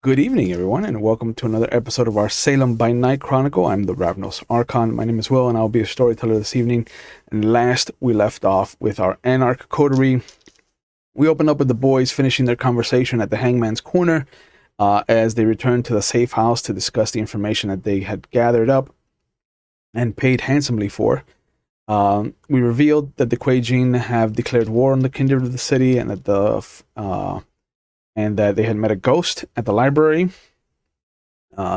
Good evening, everyone, and welcome to another episode of our Salem by Night Chronicle. I'm the Ravnos Archon. My name is Will, and I'll be a storyteller this evening. And last, we left off with our Anarch coterie. We opened up with the boys finishing their conversation at the Hangman's Corner as they returned to the safe house to discuss the information that they had gathered up and paid handsomely for. We revealed that the Kuei-Jin have declared war on the Kindred of the city, and that they had met a ghost at the library.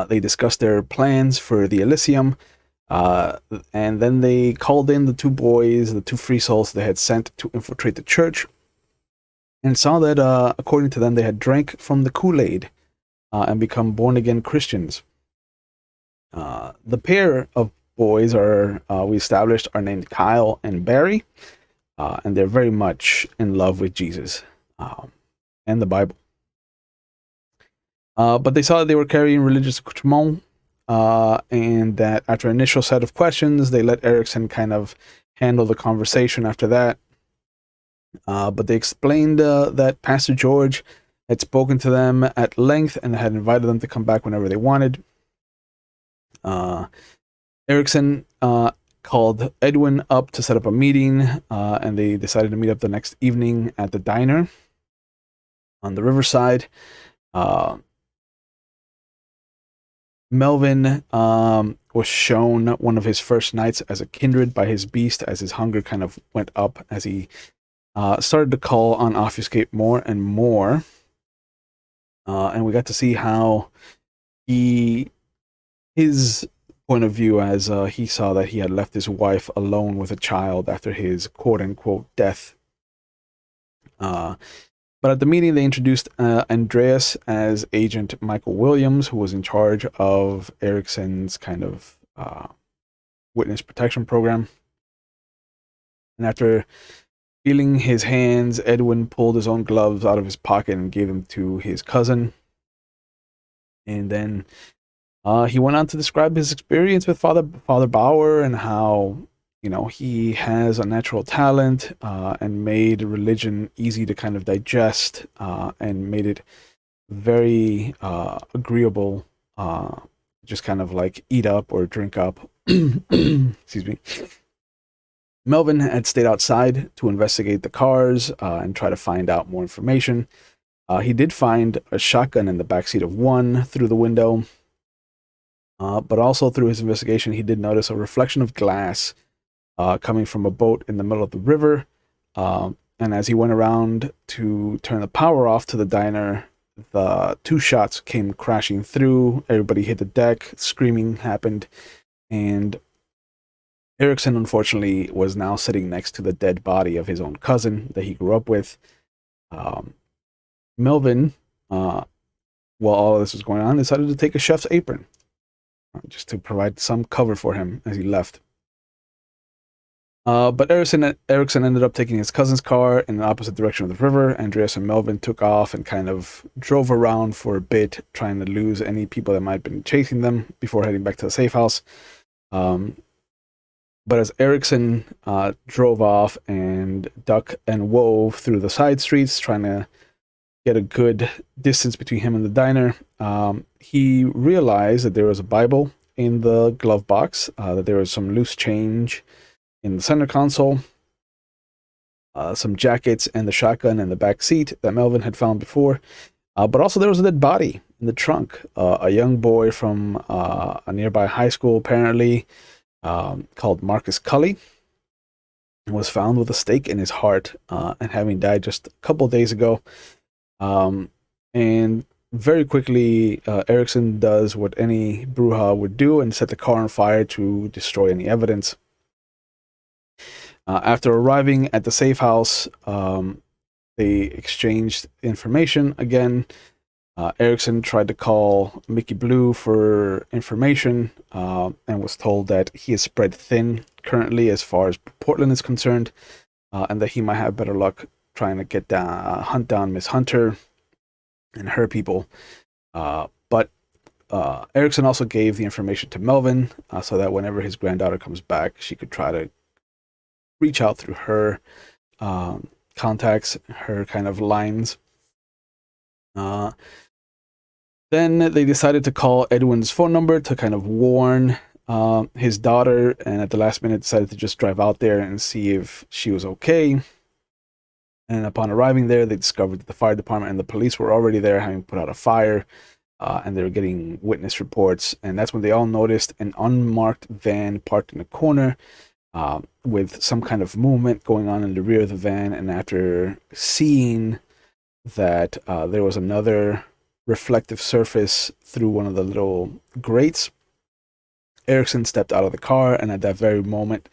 They discussed their plans for the Elysium, and then they called in the two boys, the two free souls they had sent to infiltrate the church, and saw that, according to them, they had drank from the Kool-Aid and become born-again Christians. The pair of boys we established, are named Kyle and Barry, and they're very much in love with Jesus and the Bible. But they saw that they were carrying religious accoutrement, and that after an initial set of questions, they let Erickson kind of handle the conversation after that. But they explained that Pastor George had spoken to them at length and had invited them to come back whenever they wanted. Erickson called Edwin up to set up a meeting, and they decided to meet up the next evening at the diner on the riverside. Melvin was shown one of his first nights as a kindred by his beast as his hunger kind of went up as he started to call on Obfuscate more and more. And we got to see how his point of view as he saw that he had left his wife alone with a child after his quote-unquote death. But at the meeting, they introduced Andreas as Agent Michael Williams, who was in charge of Erickson's kind of witness protection program. And after feeling his hands, Edwin pulled his own gloves out of his pocket and gave them to his cousin. And then he went on to describe his experience with Father Bauer and how, he has a natural talent and made religion easy to kind of digest and made it very agreeable, just kind of like eat up or drink up. Excuse me. Melvin had stayed outside to investigate the cars and try to find out more information. He did find a shotgun in the backseat of one through the window, but also through his investigation, he did notice a reflection of glass coming from a boat in the middle of the river. And as he went around to turn the power off to the diner, the two shots came crashing through. Everybody hit the deck. Screaming happened. And Erickson, unfortunately, was now sitting next to the dead body of his own cousin that he grew up with. Melvin, while all of this was going on, decided to take a chef's apron just to provide some cover for him as he left. But Erickson ended up taking his cousin's car in the opposite direction of the river. Andreas and Melvin took off and kind of drove around for a bit, trying to lose any people that might have been chasing them before heading back to the safe house. But as Erickson drove off and ducked and wove through the side streets, trying to get a good distance between him and the diner, he realized that there was a Bible in the glove box, that there was some loose change in the center console, some jackets and the shotgun in the back seat that Melvin had found before. But also there was a dead body in the trunk. A young boy from a nearby high school, apparently, called Marcus Cully, was found with a stake in his heart and having died just a couple of days ago. And very quickly, Erickson does what any Bruja would do and set the car on fire to destroy any evidence. After arriving at the safe house, they exchanged information again. Erickson tried to call Mickey Blue for information and was told that he is spread thin currently as far as Portland is concerned, and that he might have better luck trying to hunt down Miss Hunter and her people. But Erickson also gave the information to Melvin so that whenever his granddaughter comes back, she could try to reach out through her contacts, her kind of lines. Then they decided to call Edwin's phone number to kind of warn his daughter, and at the last minute decided to just drive out there and see if she was okay. And upon arriving there, they discovered that the fire department and the police were already there, having put out a fire, and they were getting witness reports. And that's when they all noticed an unmarked van parked in a corner with some kind of movement going on in the rear of the van. And after seeing that there was another reflective surface through one of the little grates, Erickson stepped out of the car, and at that very moment,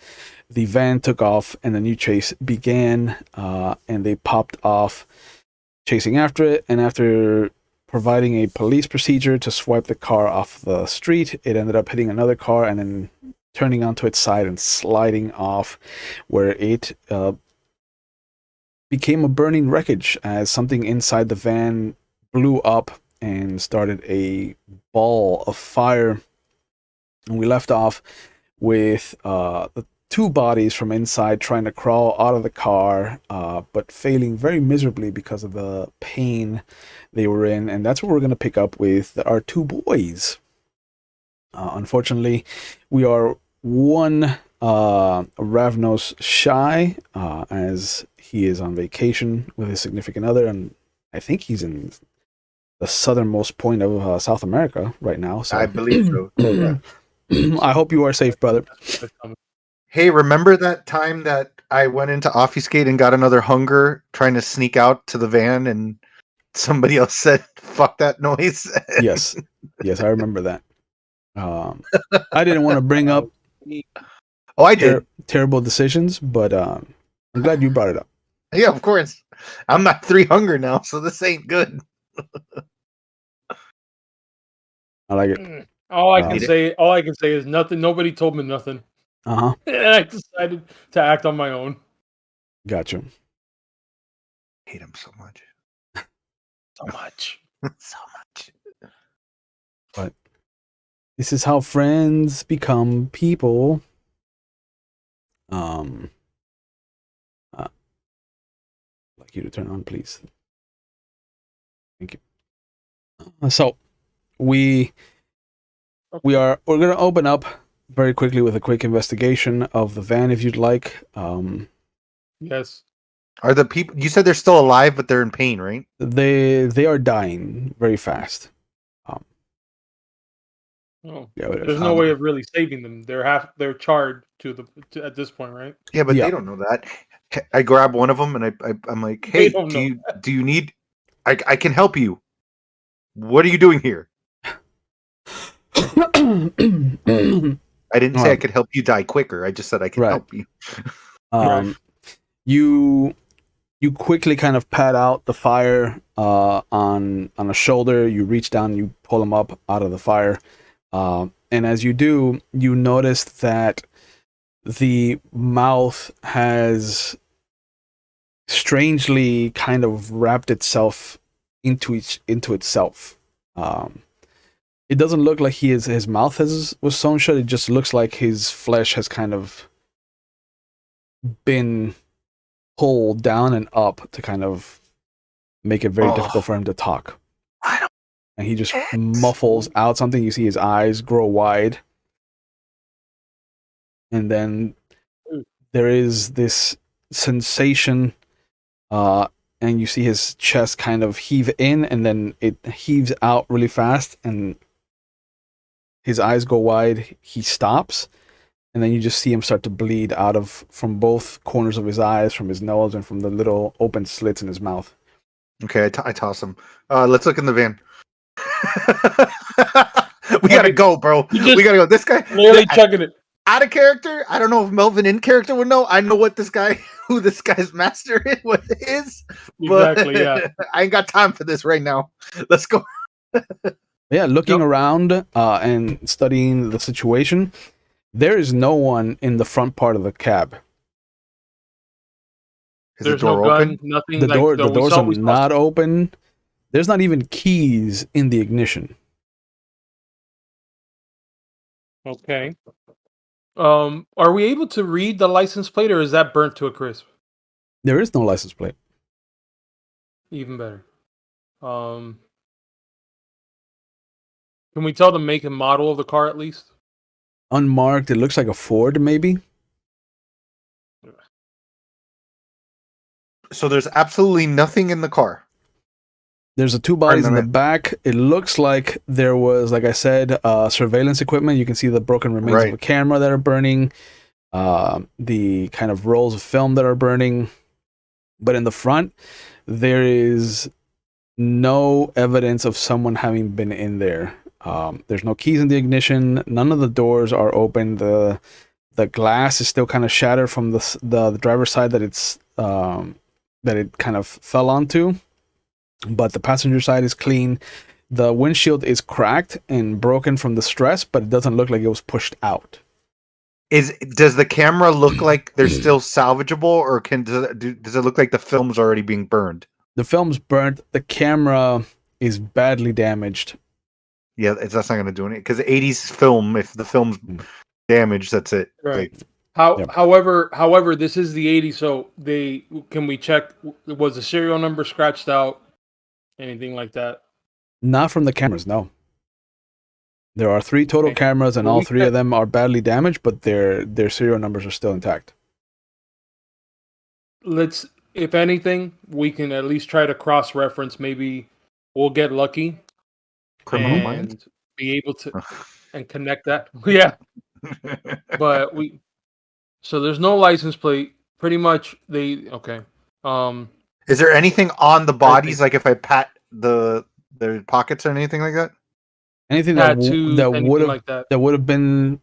the van took off and the new chase began, and they popped off chasing after it. And after providing a police procedure to swipe the car off the street, it ended up hitting another car and then turning onto its side and sliding off, where it became a burning wreckage as something inside the van blew up and started a ball of fire. And we left off with the two bodies from inside trying to crawl out of the car, but failing very miserably because of the pain they were in. And that's what we're going to pick up with our two boys. Unfortunately, we are one Ravnos shy, as he is on vacation with his significant other, and I think he's in the southernmost point of South America right now. So I believe so. Yeah. I hope you are safe, brother. Hey, remember that time that I went into Obfuscate and got another hunger trying to sneak out to the van and somebody else said, fuck that noise? Yes, I remember that. I didn't want to bring up I did. Terrible decisions, but I'm glad you brought it up. Yeah, of course. I'm not 3 hunger now, so this ain't good. I like it. All I can say is nothing. Nobody told me nothing. And I decided to act on my own. Gotcha. I hate him so much. So much. But this is how friends become people. Like you to turn on, please. Thank you. So we're gonna open up very quickly with a quick investigation of the van, if you'd like. Yes. Are the people? You said they're still alive, but they're in pain, right? They are dying very fast. There's no way of really saving them. They're charged to at this point, right? Yeah, but they don't know that. I grab one of them and I'm like, hey, do you need? I can help you. What are you doing here? I didn't say I could help you die quicker. I just said I can help you. You quickly kind of pat out the fire on a shoulder. You reach down, you pull him up out of the fire, and as you do, you notice that the mouth has strangely kind of wrapped itself into itself. It doesn't look like his mouth was sewn shut. It just looks like his flesh has kind of been pulled down and up to kind of make it very difficult for him to talk. And he just muffles out something. You see his eyes grow wide. And then there is this sensation, and you see his chest kind of heave in, and then it heaves out really fast, and his eyes go wide. He stops, and then you just see him start to bleed from both corners of his eyes, from his nose, and from the little open slits in his mouth. Okay, I toss him. Let's look in the van. We gotta go, bro. We gotta go. This guy literally chugging it. Out of character. I don't know if Melvin in character would know. I know who this guy's master is. Exactly, yeah. I ain't got time for this right now. Let's go. Yeah, looking around and studying the situation, there is no one in the front part of the cab. There's no gun, nothing. The doors are not open. There's not even keys in the ignition. Okay. Are we able to read the license plate, or is that burnt to a crisp? There is no license plate. Even better. Can we tell the make and model of the car at least? Unmarked. It looks like a Ford, maybe. So there's absolutely nothing in the car. There's two bodies in the back. It looks like there was, like I said, surveillance equipment. You can see the broken remains of a camera that are burning, the kind of rolls of film that are burning. But in the front, there is no evidence of someone having been in there. There's no keys in the ignition. None of the doors are open. The glass is still kind of shattered from the driver's side that it kind of fell onto. But the passenger side is clean. The windshield is cracked and broken from the stress, but it doesn't look like it was pushed out. Does the camera look like they're still salvageable, or does it look like the film's already being burned? The film's burnt. The camera is badly damaged. Yeah, that's not going to do anything, because 80s film, if the film's damaged, that's it. Right. Like, However, this is the 80s, so can we check, was the serial number scratched out? Anything like that? Not from the cameras, no. There are 3 total cameras, and all 3 of them are badly damaged, but their serial numbers are still intact. If anything, we can at least try to cross-reference. Maybe we'll get lucky Criminal Minds, be able to and connect that. Yeah, but so there's no license plate. Pretty much, okay. Is there anything on the bodies, like if I pat their pockets or anything like that? Anything that would have been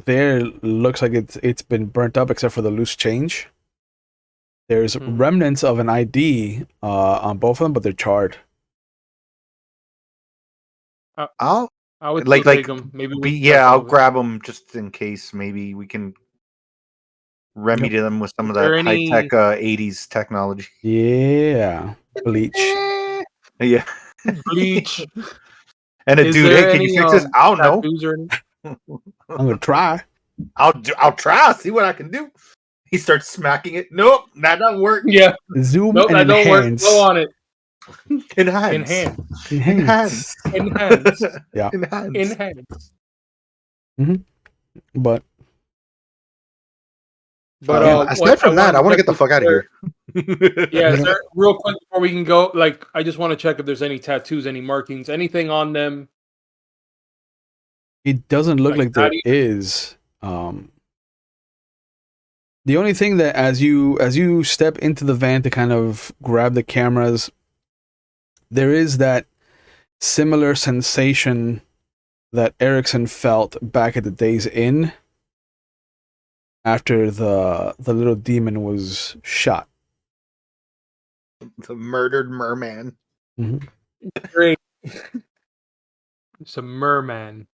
there looks like it's been burnt up, except for the loose change. There's remnants of an ID on both of them, but they're charred. I would take them. Maybe I'll grab them just in case. Maybe we can remedy them with some of that high-tech 80s technology. Yeah. Bleach. Yeah. Bleach. And a dude, hey, can you fix this? I don't know. I'm gonna try. I'll try. See what I can do. He starts smacking it. Nope, that doesn't work. Yeah. Zoom and that enhance. Don't work. Go on it. Enhance. Yeah. Enhance. Mm-hmm. But aside from that, I want to get the fuck out of here. Yeah, real quick before we can go, I just want to check if there's any tattoos, any markings, anything on them. It doesn't look like there is. The only thing that as you step into the van to kind of grab the cameras, there is that similar sensation that Erickson felt back at the Days Inn after the little demon was shot. The murdered merman. Mm-hmm. Great. It's a merman.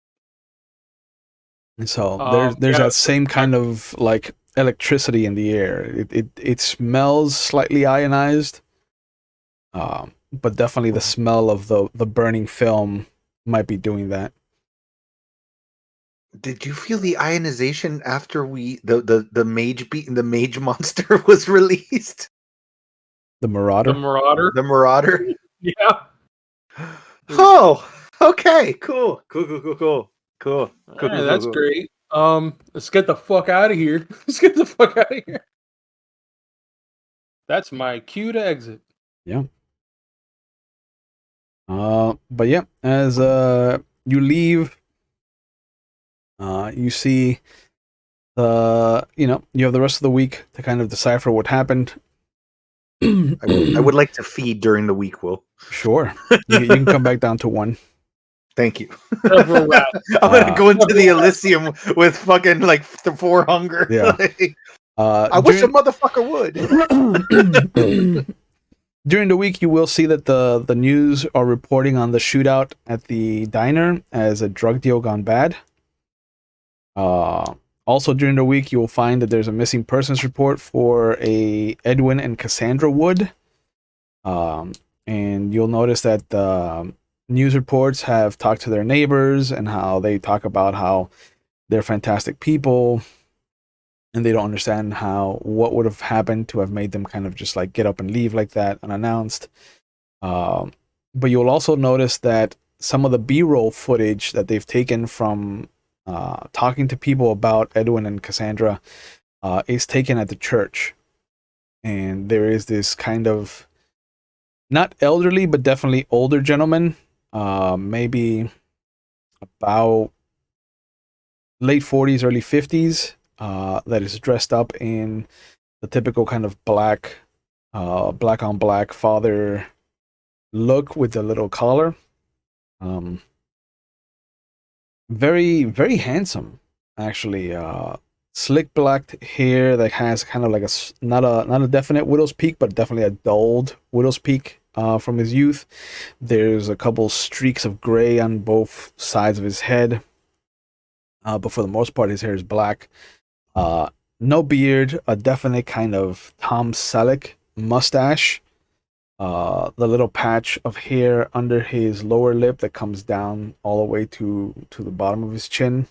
And so there's that same kind of like electricity in the air. It smells slightly ionized, but definitely the smell of the burning film might be doing that. Did you feel the ionization after the mage the mage monster was released? The Marauder? The Marauder? Yeah. Oh, okay. Cool. That's great. Let's get the fuck out of here. That's my cue to exit. Yeah. But yeah, as you leave, you see you have the rest of the week to kind of decipher what happened. I would like to feed during the week, Will. Sure. You can come back down to 1. Thank you. I'm gonna go into the Elysium with fucking like the 4 hunger. Yeah. I wish a motherfucker would. During the week, you will see that the news are reporting on the shootout at the diner as a drug deal gone bad. Also during the week, you will find that there's a missing persons report for a Edwin and Cassandra Wood. And you'll notice that the news reports have talked to their neighbors and how they talk about how they're fantastic people, and they don't understand what would have happened to have made them kind of just like get up and leave like that unannounced. But you'll also notice that some of the B-roll footage that they've taken from talking to people about Edwin and Cassandra is taken at the church. And there is this kind of not elderly, but definitely older gentleman, maybe about late 40s, early 50s, that is dressed up in the typical kind of black on black father look with the little collar. Very, very handsome, actually. Slick black hair that has kind of like not a definite widow's peak, but definitely a dulled widow's peak from his youth. There's a couple streaks of gray on both sides of his head, but for the most part, his hair is black. No beard, a definite kind of Tom Selleck mustache. The little patch of hair under his lower lip that comes down all the way to the bottom of his chin.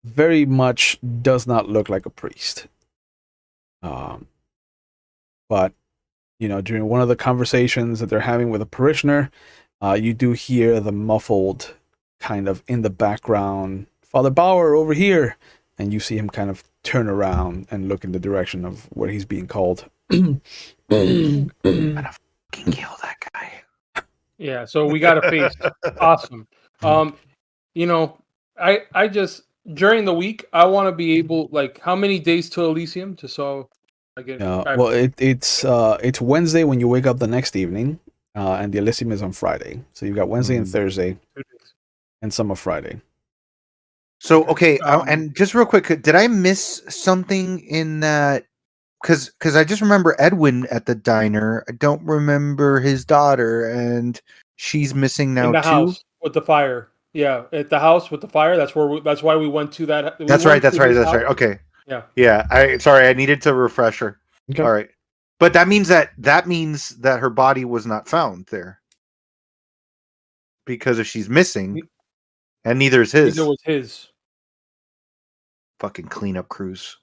Very much does not look like a priest. But during one of the conversations that they're having with a parishioner, you do hear the muffled kind of in the background, "Father Bauer, over here," and you see him kind of turn around and look in the direction of where he's being called. I'm gonna fucking kill that guy. Yeah, so we got a face. Awesome. I just during the week I want to be able, like, how many days to Elysium, just so I get. Well, it's Wednesday when you wake up the next evening, and the Elysium is on Friday. So you've got Wednesday and Thursday, 2 days. and some of Friday. So okay, and just real quick, did I miss something in that? Because I just remember Edwin at the diner. I don't remember his daughter, and she's missing now In the too. house with the fire. Yeah, at the house with the fire. That's why we went to that. That's right. Okay. Yeah. I needed to refresh her. Okay. All right, but that means that her body was not found there, because if she's missing, and neither is his. Neither was his. Fucking cleanup crews.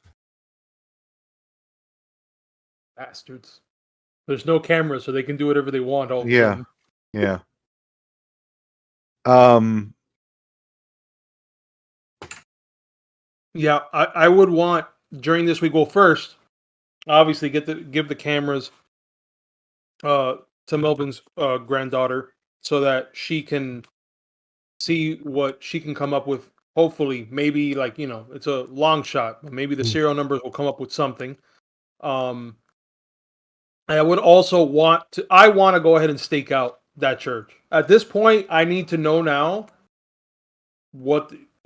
Bastards. There's no camera, so they can do whatever they want all the time. Yeah. Yeah, I would want during this week. Well, first, obviously, give the cameras to Melvin's granddaughter so that she can see what she can come up with. Hopefully, maybe, like, it's a long shot, but maybe the serial numbers will come up with something. I would also want to go ahead and stake out that church. At this point, I need to know now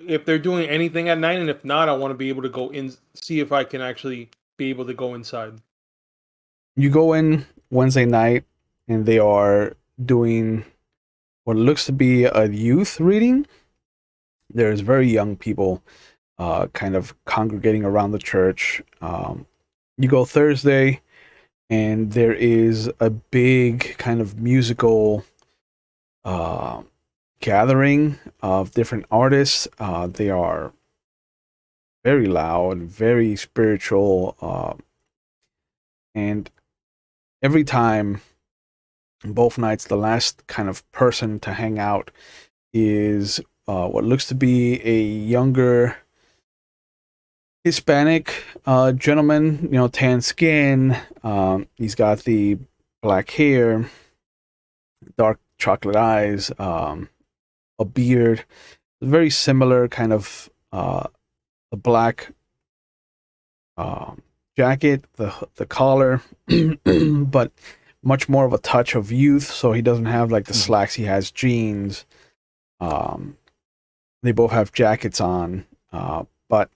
if they're doing anything at night, and if not, I want to be able to go in, see if I can actually be able to go inside. You go in Wednesday night, and they are doing what looks to be a youth reading. There's very young people kind of congregating around the church. You go Thursday, and there is a big kind of musical gathering of different artists. They are very loud, very spiritual, and every time, both nights, the last kind of person to hang out is what looks to be a younger Hispanic gentleman, tan skin. He's got the black hair, dark chocolate eyes, a beard, very similar kind of the black jacket, the collar, but much more of a touch of youth. So he doesn't have like the slacks; he has jeans. They both have jackets on, but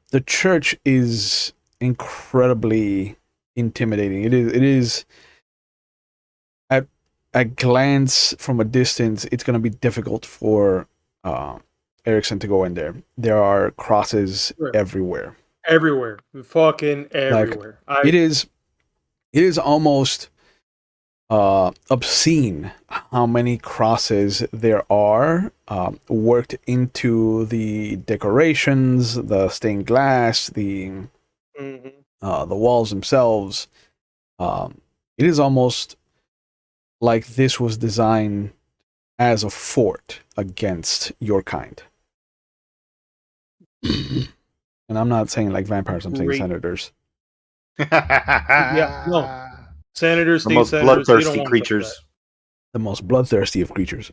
the church is incredibly intimidating. It is at glance from a distance, it's going to be difficult for Erickson to go in there. There are crosses everywhere. Everywhere. Fucking everywhere. Like, it is almost obscene how many crosses there are worked into the decorations, the stained glass, the walls themselves. It is almost like this was designed as a fort against your kind. And I'm not saying like vampires, I'm saying Great. senators. Yeah, no. Senators, The state most senators, you don't bloodthirsty want creatures. The most bloodthirsty of creatures.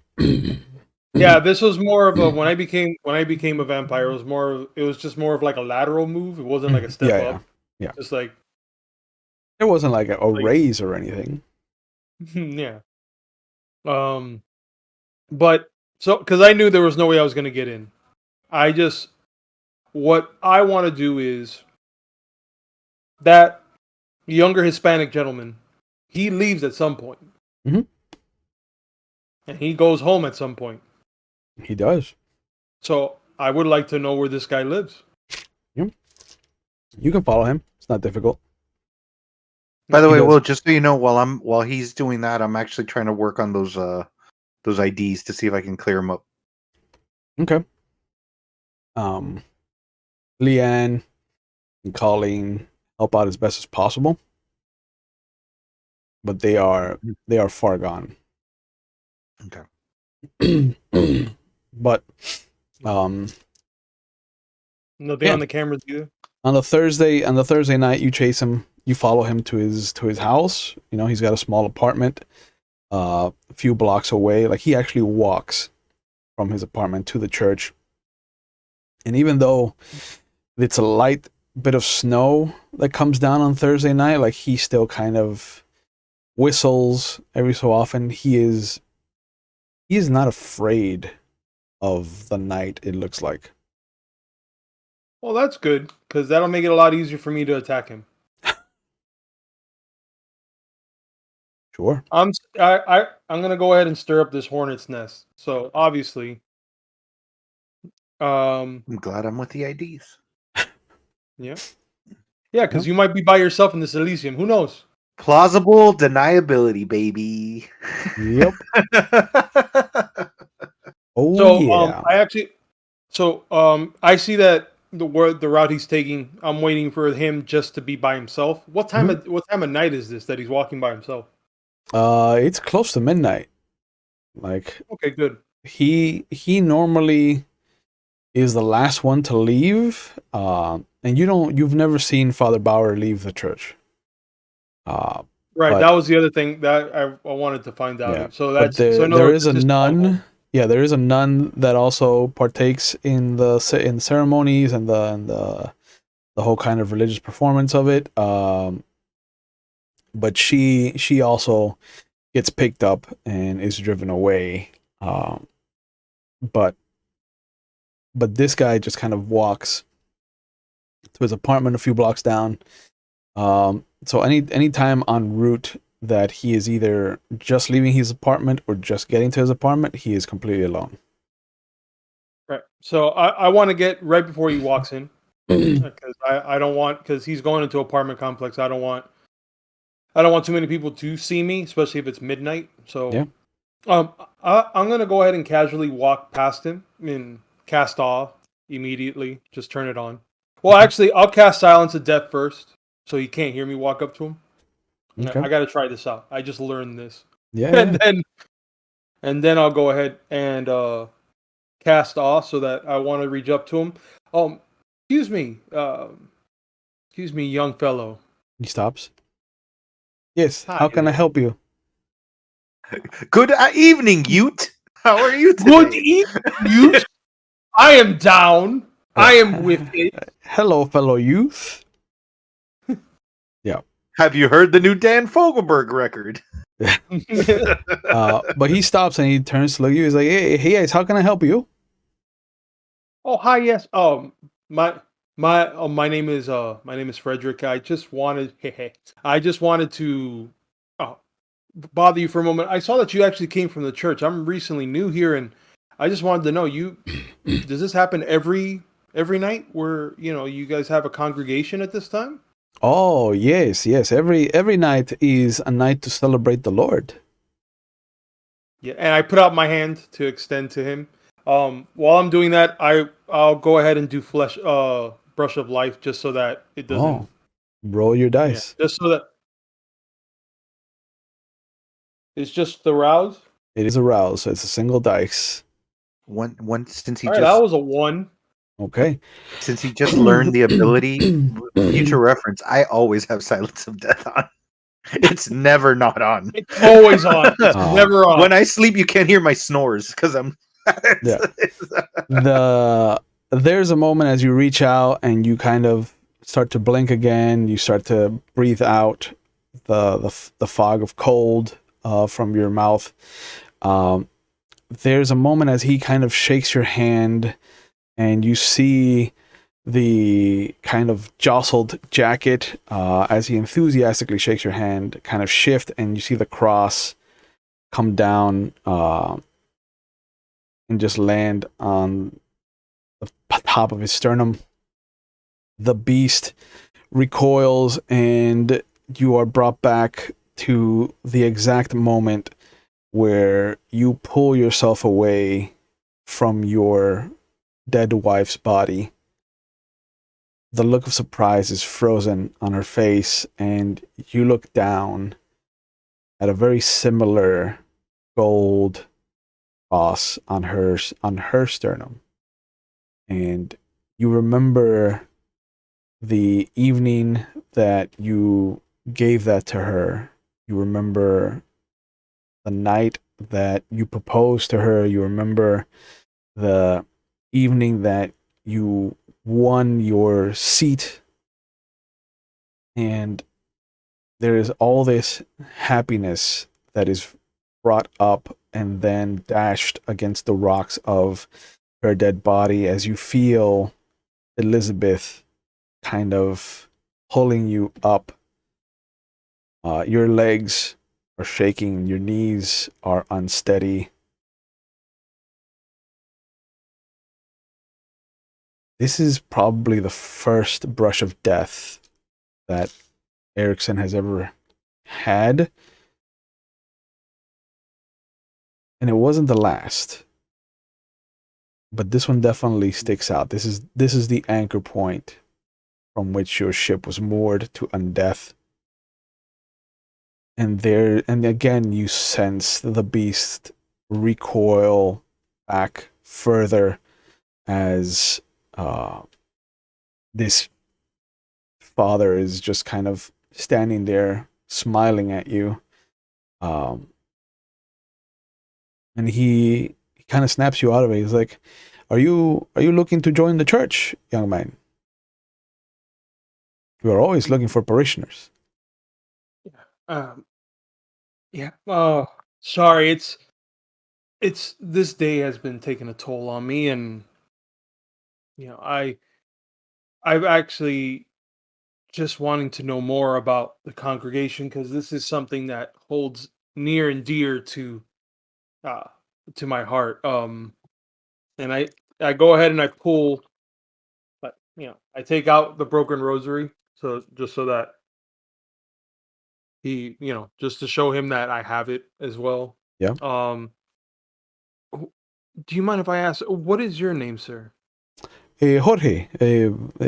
Yeah, this was more of a when I became a vampire. It was just more of like a lateral move. It wasn't like a step Yeah, up. yeah. Just like There wasn't like a Like- raise or anything. yeah. But so because I knew there was no way I was going to get in. What I want to do is that younger Hispanic gentleman. He leaves at some point, Mhm. and he goes home at some point. He does. So I would like to know where this guy lives. You can follow him. It's not difficult. By the He way, does. Will, just so you know, while he's doing that, I'm actually trying to work on those IDs to see if I can clear them up. Okay. Leanne and Colleen help out as best as possible, but they are far gone. Okay. But um, Nothing Yeah. on the cameras either. on the Thursday night, you chase him. You follow him to his house. You know, he's got a small apartment, a few blocks away. Like he actually walks from his apartment to the church. And even though it's a light bit of snow that comes down on Thursday night, like he still kind of whistles every so often. He is not afraid of the night, it looks like. Well, that's good because that'll make it a lot easier for me to attack him. Sure. I'm gonna go ahead and stir up this hornet's nest. So obviously, I'm glad I'm with the IDs. yeah, because you might be by yourself in this Elysium. Who knows? Plausible deniability, baby. Yep. Oh So yeah. I see that the route he's taking. I'm waiting for him just to be by himself. What time of night is this that he's walking by himself? It's close to midnight. Like Okay, good. he normally is the last one to leave. And you've never seen Father Bauer leave the church. Right, but- that was the other thing that I wanted to find out. Yeah. So But that's there is a this nun. Yeah, there is a nun that also partakes in the ceremonies and the whole kind of religious performance of it. But she also gets picked up and is driven away. But this guy just kind of walks to his apartment a few blocks down. So any time en route that he is either just leaving his apartment or just getting to his apartment, he is completely alone. Right. So I want to get right before he walks in because I don't want because he's going into an apartment complex. I don't want too many people to see me, especially if it's midnight. So Yeah. I'm gonna go ahead and casually walk past him and cast awe immediately. Just turn it on. Well, actually, I'll cast silence of death first, so he can't hear me walk up to him. Okay. I got to try this out. I just learned this, Yeah. and then I'll go ahead and cast awe so that I want to reach up to him. Excuse me, young fellow. He stops. Yes. Hi How can I there. help you? Good evening, Ute. How are you today? Good evening, youth. I am down. I am with it. Hello, fellow youth. Have you heard the new Dan Fogelberg record? But he stops and he turns to look at you. He's like, hey guys, how can I help you? Oh, hi, yes. My name is Frederick. I just wanted to bother you for a moment. I saw that you actually came from the church. I'm recently new here, and I just wanted to know does this happen every night where you guys have a congregation at this time? Oh yes. Every night is a night to celebrate the Lord. Yeah, and I put out my hand to extend to him. While I'm doing that, I'll go ahead and do brush of life just so that it doesn't. Roll your dice. Just so that. It's just the rouse. It is a rouse, so it's a single dice. One since he All right, that was a 1. Okay. just learned the ability. Future reference. I always have Silence of Death on. It's never not on. It's always on. It's Oh. never on. When I sleep, you can't hear my snores because I'm. Yeah. There's a moment as you reach out and you kind of start to blink again. You start to breathe out the fog of cold from your mouth. There's a moment as he kind of shakes your hand, and you see the kind of jostled jacket as he enthusiastically shakes your hand kind of shift, and you see the cross come down and just land on the top of his sternum. The beast recoils, and you are brought back to the exact moment where you pull yourself away from your dead wife's body. The look of surprise is frozen on her face, and you look down at a very similar gold cross on her sternum. And you remember the evening that you gave that to her. You remember the night that you proposed to her. You remember the evening that you won your seat. And there is all this happiness that is brought up and then dashed against the rocks of her dead body as you feel Elizabeth kind of pulling you up. Your legs are shaking, your knees are unsteady. This is probably the first brush of death that Erickson has ever had. And it wasn't the last. But this one definitely sticks out. This is the anchor point from which your ship was moored to undeath. And again you sense the beast recoil back further as this father is just kind of standing there smiling at you. And he kind of snaps you out of it. He's like, are you looking to join the church, young man? We are always looking for parishioners. Yeah. Sorry. It's this day has been taking a toll on me, and I've actually just wanting to know more about the congregation, because this is something that holds near and dear uh to my heart. And I go ahead and I pull, but I take out the broken rosary, so just so that he, just to show him that I have it as well. Yeah. Um, do you mind if I ask, what is your name, sir? Jorge,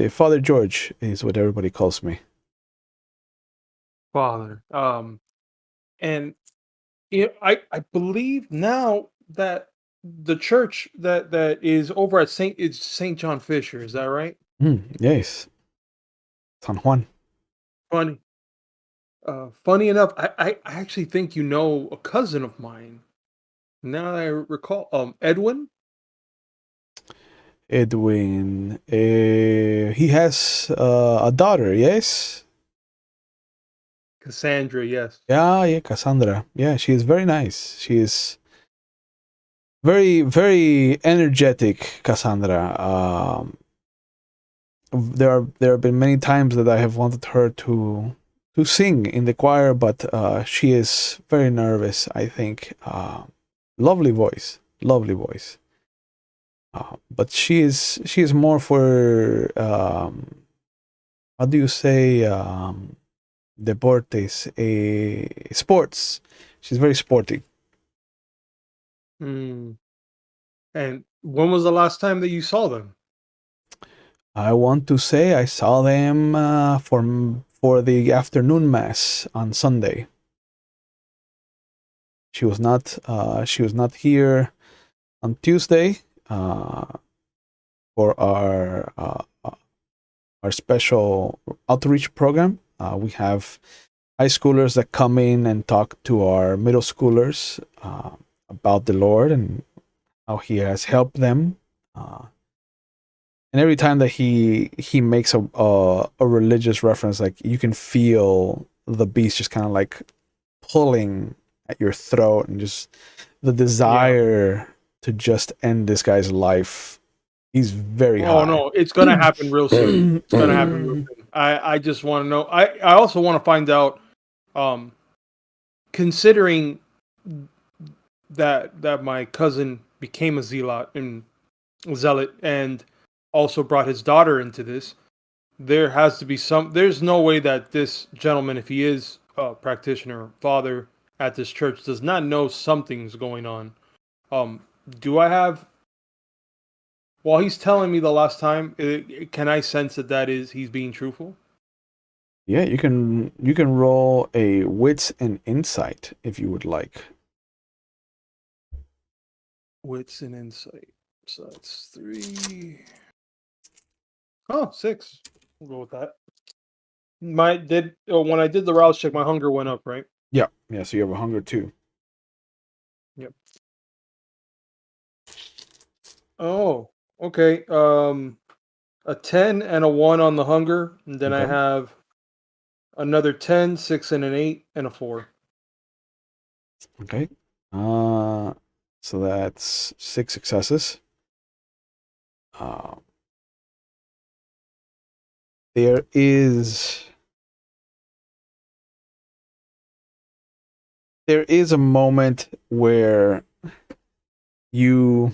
Father George is what everybody calls me. Father. And I believe now that the church that is over at Saint John Fisher. Is that right? Yes. San Juan. Funny. Funny enough, I actually think you know a cousin of mine. Now that I recall, Edwin. Edwin. He has a daughter, yes? Cassandra, yes. Yeah, Cassandra. Yeah, she is very nice. She is very, very energetic, Cassandra. There have been many times that I have wanted her to sing in the choir, but she is very nervous, I think. Lovely voice, lovely voice. But she is more for how do you say deportes, sports. She's very sporty. Hmm. And when was the last time that you saw them? I want to say I saw them for the afternoon mass on Sunday. She was not. She was not here on Tuesday for our special outreach program. We have high schoolers that come in and talk to our middle schoolers about the Lord and how He has helped them. And every time that he makes a religious reference, like you can feel the beast just kind of like pulling at your throat, and just the desire to just end this guy's life. He's very high. Oh no, it's gonna happen real soon. It's gonna happen real soon. I just want to know. I also want to find out, considering that my cousin became a zealot and also brought his daughter into this. There has to be some. There's no way that this gentleman, if he is a practitioner, father at this church, does not know something's going on. Do I have? While he's telling me the last time, can I sense that he's being truthful? Yeah, you can roll a wits and insight if you would like. Wits and insight. So that's 3. Oh, 6. We'll go with that. When I did the rouse check, my hunger went up, right? Yeah. So you have a hunger too. Yep. Oh, okay. A 10 and a 1 on the hunger, and then I Okay. have another 10, 6, and an 8, and a 4. Okay. So that's 6 successes. There is a moment where you're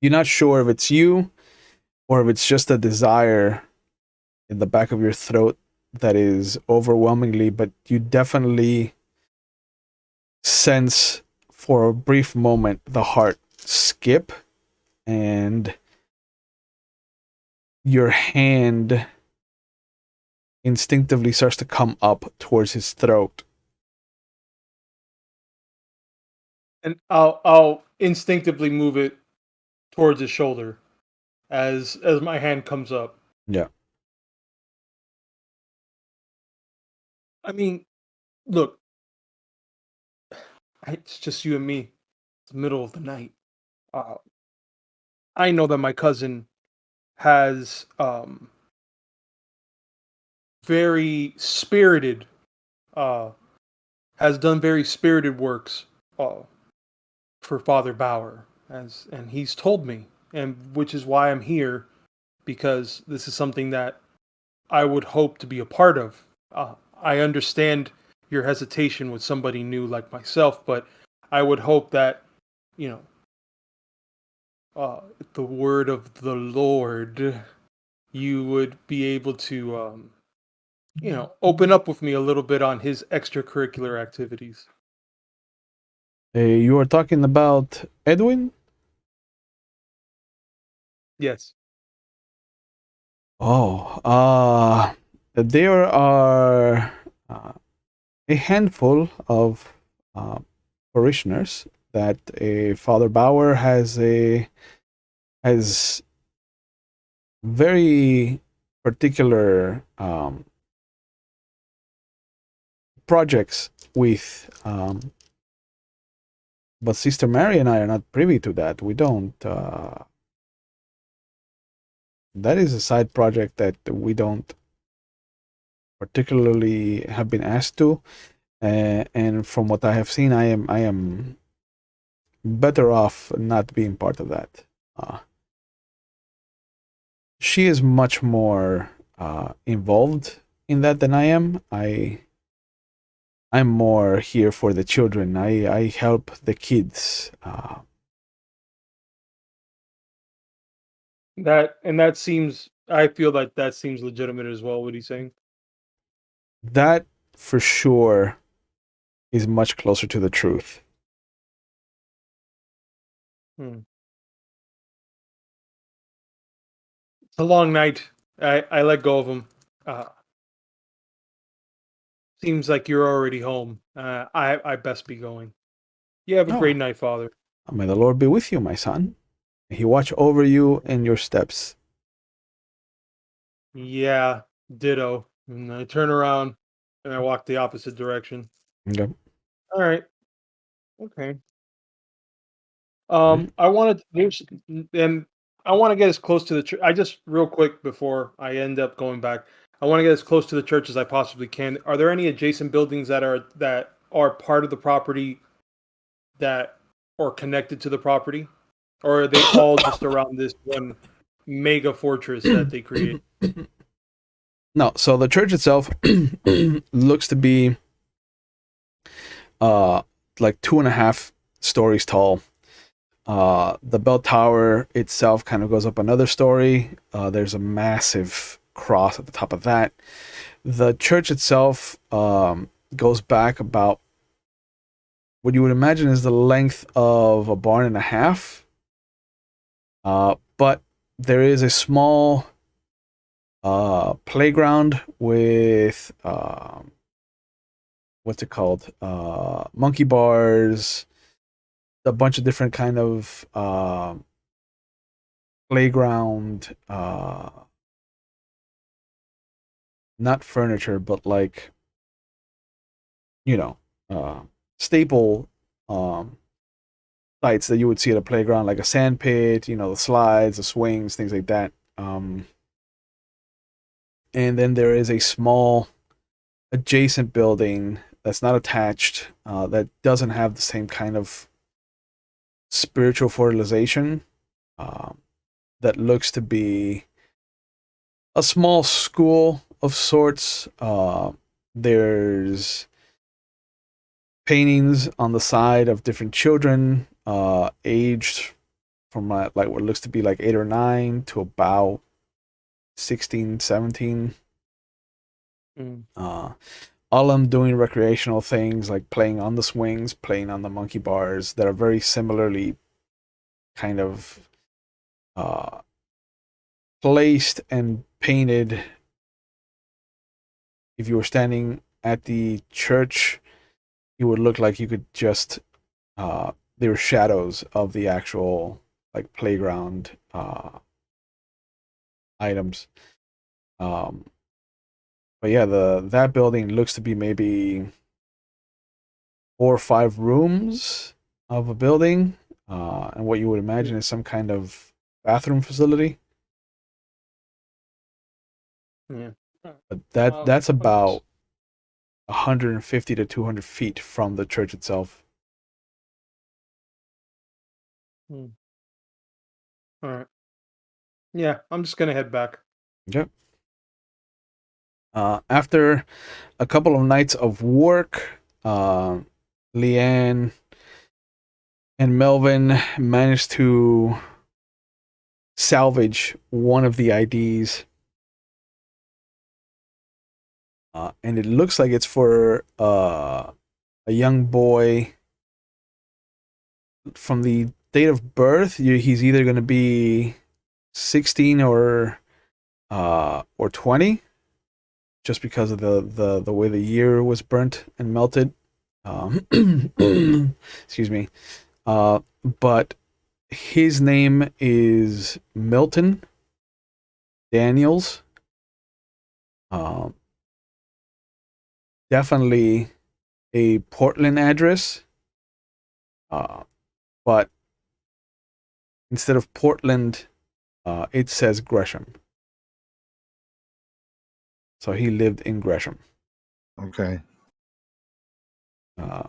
not sure if it's you or if it's just a desire in the back of your throat that is overwhelmingly, but you definitely sense for a brief moment the heart skip, and your hand instinctively starts to come up towards his throat. And I'll instinctively move it towards his shoulder as my hand comes up. Yeah. I mean, look, it's just you and me. It's the middle of the night. I know that my cousin has very spirited has done very spirited works for Father Bauer, and he's told me, and which is why I'm here, because this is something that I would hope to be a part of. I understand your hesitation with somebody new like myself, but I would hope that, you know, the word of the Lord, you would be able to, open up with me a little bit on his extracurricular activities. You are talking about Edwin? Yes. Oh, there are a handful of parishioners that a Father Bauer has very particular projects with, but Sister Mary and I are not privy to that. We don't. That is a side project that we don't particularly have been asked to, and from what I have seen, I am better off not being part of that. She is much more involved in that than I am. I'm more here for the children. I help the kids. That seems. I feel like that seems legitimate as well. What he's saying. That for sure is much closer to the truth. It's a long night. I let go of him. Seems like you're already home. I best be going. You have a Oh, great night, Father. may the Lord be with you, my son. May he watch over you and your steps. Yeah, ditto. And I turn around and I walk the opposite direction. Okay. All right. Okay. Right. I wanted and I want to get as close to the church. I just real quick before I end up going back. I want to get as close to the church as I possibly can. Are there any adjacent buildings that are part of the property that are connected to the property, or are they all just around this one mega fortress that they create? No, so the church itself looks to be uh like 2.5 stories tall. The bell tower itself kind of goes up another story. There's a massive cross at the top of that. The church itself goes back about what you would imagine is the length of a barn and a half. But there is a small playground with what's it called? Monkey bars, a bunch of different kind of playground, not furniture, but like you know, uh, staple um, sites that you would see at a playground, like a sand pit, the slides, the swings, things like that. And then there is a small adjacent building that's not attached, that doesn't have the same kind of spiritual fertilization, um, that looks to be a small school of sorts. There's paintings on the side of different children, aged from like what looks to be like 8 or 9 to about 16, 17. Mm. All of them doing recreational things like playing on the swings, playing on the monkey bars that are very similarly kind of uh, placed and painted. If you were standing at the church, it would look like you could just they were shadows of the actual like playground items. Um, but yeah, the that building looks to be maybe 4 or 5 rooms of a building, and what you would imagine is some kind of bathroom facility. Yeah. But that's I'm about just, 150 to 200 feet from the church itself. all right. Yeah, I'm just gonna head back. Yep. After a couple of nights of work, Leanne and Melvin managed to salvage one of the IDs, and it looks like it's for a young boy from the date of birth. He's either going to be 16 or 20, just because of the way the year was burnt and melted. Excuse me. But his name is Milton Daniels. Um, Definitely a Portland address, but instead of Portland, it says Gresham. So he lived in Gresham. Okay. Uh,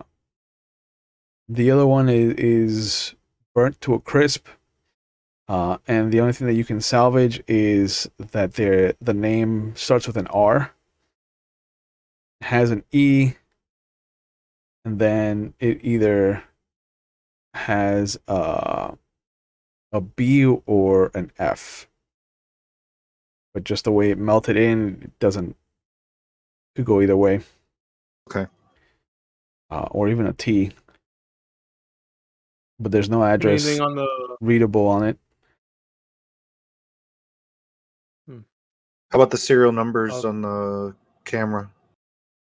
the other one is burnt to a crisp, and the only thing that you can salvage is that the name starts with an R, has an E, and then it either has a B or an F. But just the way it melted in, it doesn't could go either way. Okay. Or even a T. But there's no address Anything on the readable on it. How about the serial numbers uh, on the camera?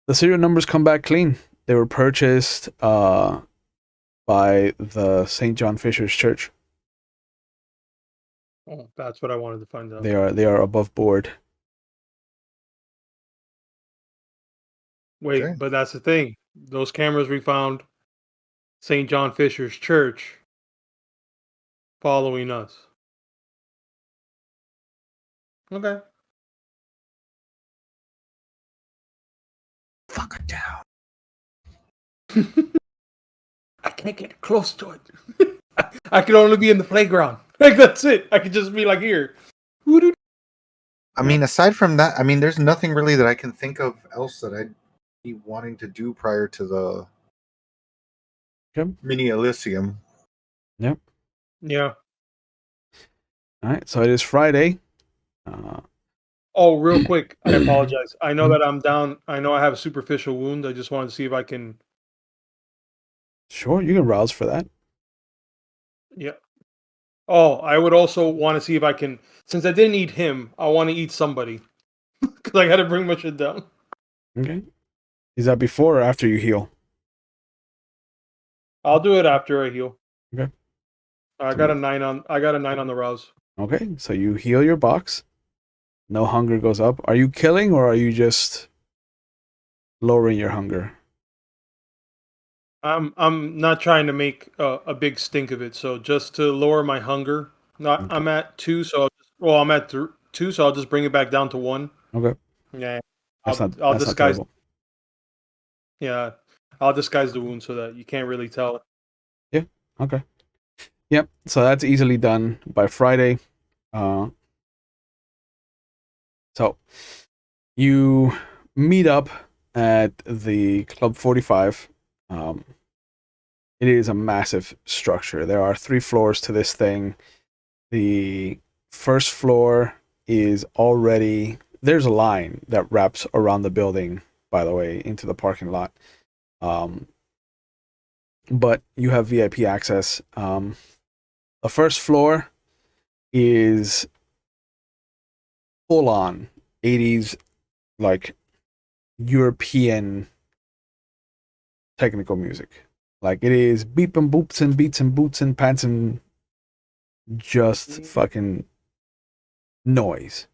The serial numbers come back clean. They were purchased by the St. John Fisher's Church. Oh, that's what I wanted to find out. They are above board. Wait, Okay. but that's the thing. Those cameras we found, St. John Fisher's Church, following us. Okay. Fuck it down. I can't get close to it. I could only be in the playground. Like that's it. I could just be like here. I mean, aside from that, I mean, there's nothing really that I can think of else that I'd be wanting to do prior to the Okay. mini Elysium. Yep. Yeah. All right. So it is Friday. Oh, real quick, I apologize. I know Mhm. that I'm down. I know I have a superficial wound. I just wanted to see if I can. Sure, you can rouse for that. Yeah. Oh, I would also want to see if I can. Since I didn't eat him, I want to eat somebody because I got to bring my shit down. Okay. Is that before or after you heal? I'll do it after I heal. Okay. I So got a 9 on. I got a 9 on the rouse. okay, so you heal your box. No hunger goes up. Are you killing or are you just lowering your hunger? I'm not trying to make a big stink of it. So just to lower my hunger, not Okay. I'm at 2. So I'm at 2. So I'll just bring it back down to 1. Okay. Yeah. That's I'll not disguise. terrible. Yeah. I'll disguise the wound so that you can't really tell. Yeah. Okay. Yep. So that's easily done by Friday. Uh, so you meet up at the Club 45. Um, it is a massive structure. There are 3 floors to this thing. The first floor is already there's a line that wraps around the building, by the way, into the parking lot. Um, but you have VIP access. The first floor is full on 80s, like European technical music. Like it is beep and boops and beats and boots and pants and just fucking noise.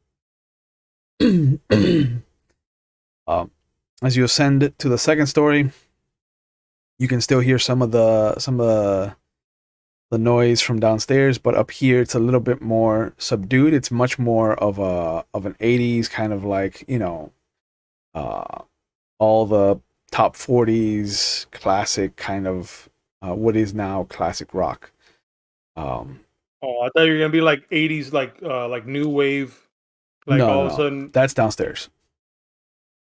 um, as you ascend to the second story, you can still hear some of the noise from downstairs, but up here it's a little bit more subdued. It's much more of an 80s kind of like, uh all the top 40s classic kind of what is now classic rock. Um Oh, I thought you were gonna be like 80s, like new wave, like no, all no, of a no. sudden. That's downstairs.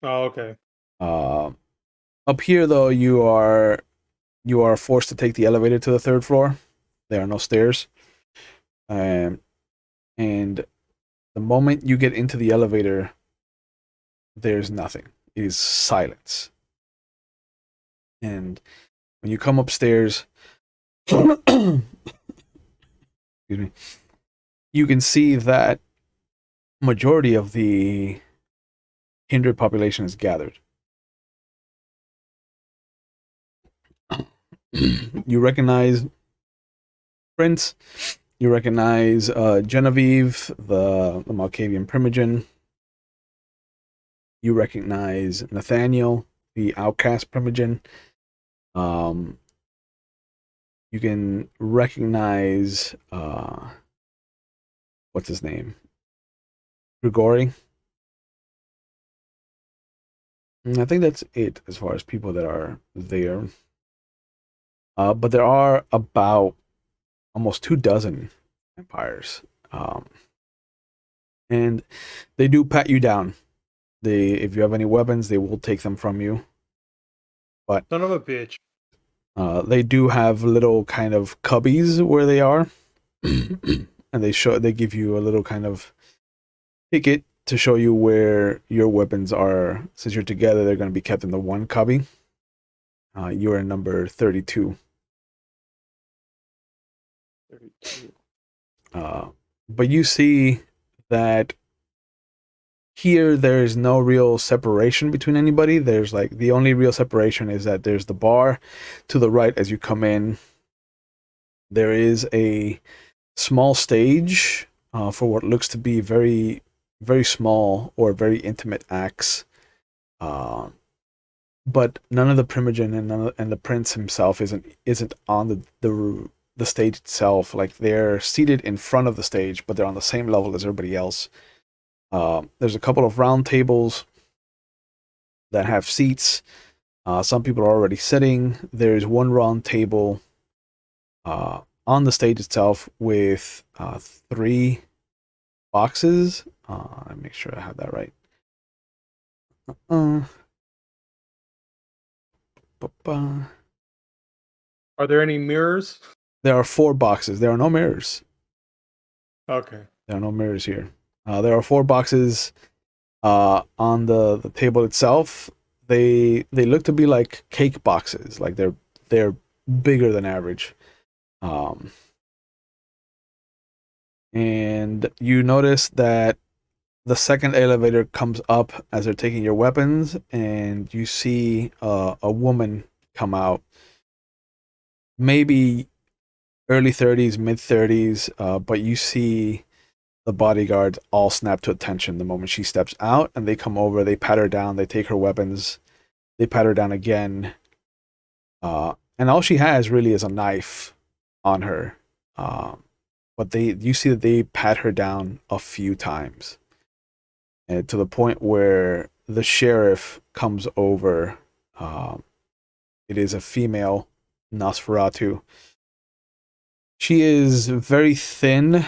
Oh, okay. Uh, Up here though, you are forced to take the elevator to the third floor. There are no stairs. Um, and the moment you get into the elevator, there's nothing. It is silence. And when you come upstairs, excuse me, you can see that majority of the Kindred population is gathered. You recognize Prince. You recognize Genevieve, the Malkavian Primogen. You recognize Nathaniel, the outcast Primogen. Um, you can recognize what's his name, Grigori. And I think that's it as far as people that are there. But there are about almost 2 dozen vampires, um, and they do pat you down. They, if you have any weapons, they will take them from you. But Son of a bitch. they do have little kind of cubbies where they are, and they give you a little kind of ticket to show you where your weapons are. Since you're together, they're going to be kept in the one cubby. You are number 32. 32. But you see that here there is no real separation between anybody. There's like the only real separation is that there's the bar to the right as you come in. There is a small stage for what looks to be very, very small or very intimate acts. But none of the primogen and the prince himself isn't on the stage itself. Like they're seated in front of the stage, but they're on the same level as everybody else. There's a couple of round tables that have seats. Some people are already sitting. There's one round table on the stage itself with 3 boxes. Let me make sure I have that right. Are there any mirrors? There are 4 boxes. There are no mirrors. Okay. There are no mirrors here. There are 4 boxes on the table itself. They look to be like cake boxes. Like they're bigger than average. And you notice that the second elevator comes up as they're taking your weapons, and you see a woman come out. Maybe early 30s, mid 30s, but you see the bodyguards all snap to attention the moment she steps out, and they come over, they pat her down, they take her weapons, they pat her down again, and all she has really is a knife on her. But you see that they pat her down a few times, and to the point where the sheriff comes over. It is a female Nosferatu. She is very thin,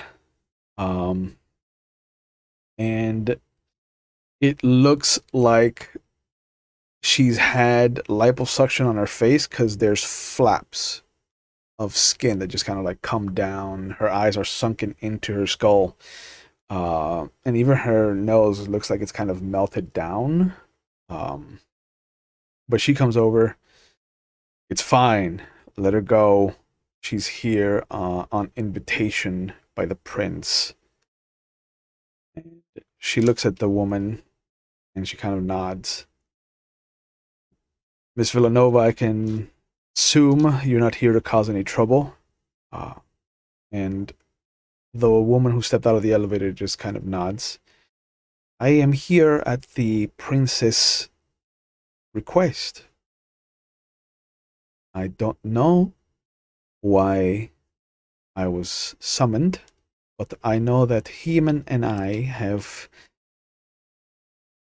and it looks like she's had liposuction on her face because there's flaps of skin that just kind of like come down. Her eyes are sunken into her skull, and even her nose looks like it's kind of melted down. But she comes over. It's fine. Let her go. She's here on invitation by the prince. And she looks at the woman and she kind of nods. Miss Villanova, I can assume you're not here to cause any trouble. And the woman who stepped out of the elevator just kind of nods. I am here at the prince's request. I don't know why I was summoned, but I know that Heman and I have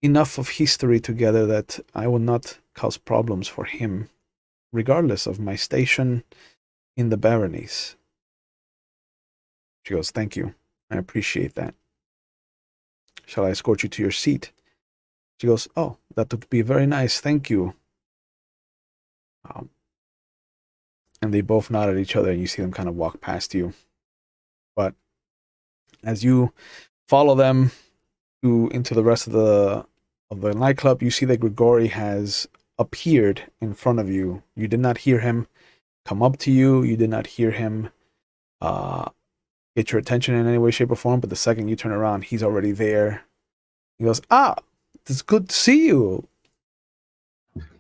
enough of history together that I will not cause problems for him, regardless of my station in the baronies. She goes, thank you. I appreciate that. Shall I escort you to your seat? She goes, oh, that would be very nice. Thank you. And they both nod at each other, and you see them kind of walk past you. But as you follow them into the rest of the nightclub, you see that Grigori has appeared in front of you. You did not hear him come up to you. You did not hear him get your attention in any way, shape, or form. But the second you turn around, he's already there. He goes, it's good to see you.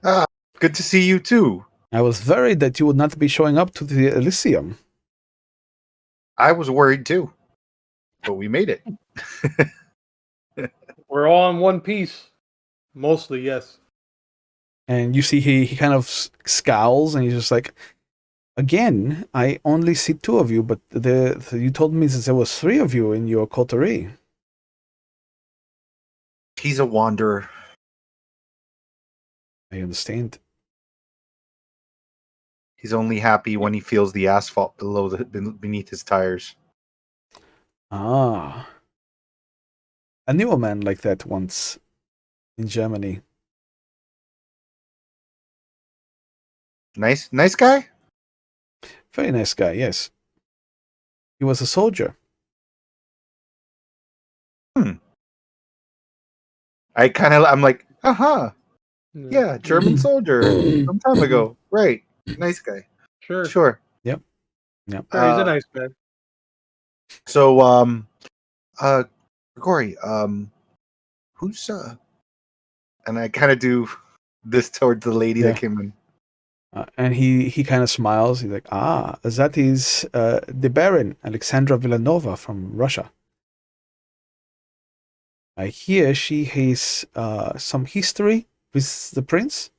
Good to see you too. I was worried that you would not be showing up to the Elysium. I was worried too, but we made it. We're all in one piece. Mostly, yes. And you see he kind of scowls, and he's just like, again, I only see 2 of you, but you told me that there was 3 of you in your coterie. He's a wanderer. I understand. He's only happy when he feels the asphalt beneath his tires. I knew a man like that once in Germany. Nice guy? Very nice guy, yes. He was a soldier. I'm like, yeah, German soldier some time ago. Right. Nice guy. Sure. Yep. Sure, he's a nice man. So, Grigori, who's and I kind of do this towards the lady Yeah. that came in. And he kind of smiles. He's like, that is the Baron, Alexandra Villanova from Russia. I hear she has some history with the prince.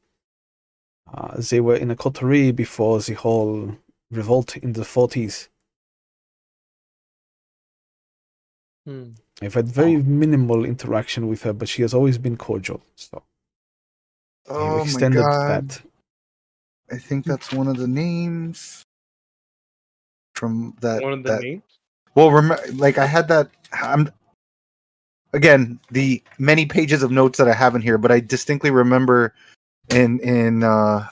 They were in a coterie before the whole revolt in the 40s. I've had very minimal interaction with her, but she has always been cordial. So I have Oh my extended god! that. I think that's one of the names from that. One of the names. Well, like I had that. Again, the many pages of notes that I have in here, but I distinctly remember in the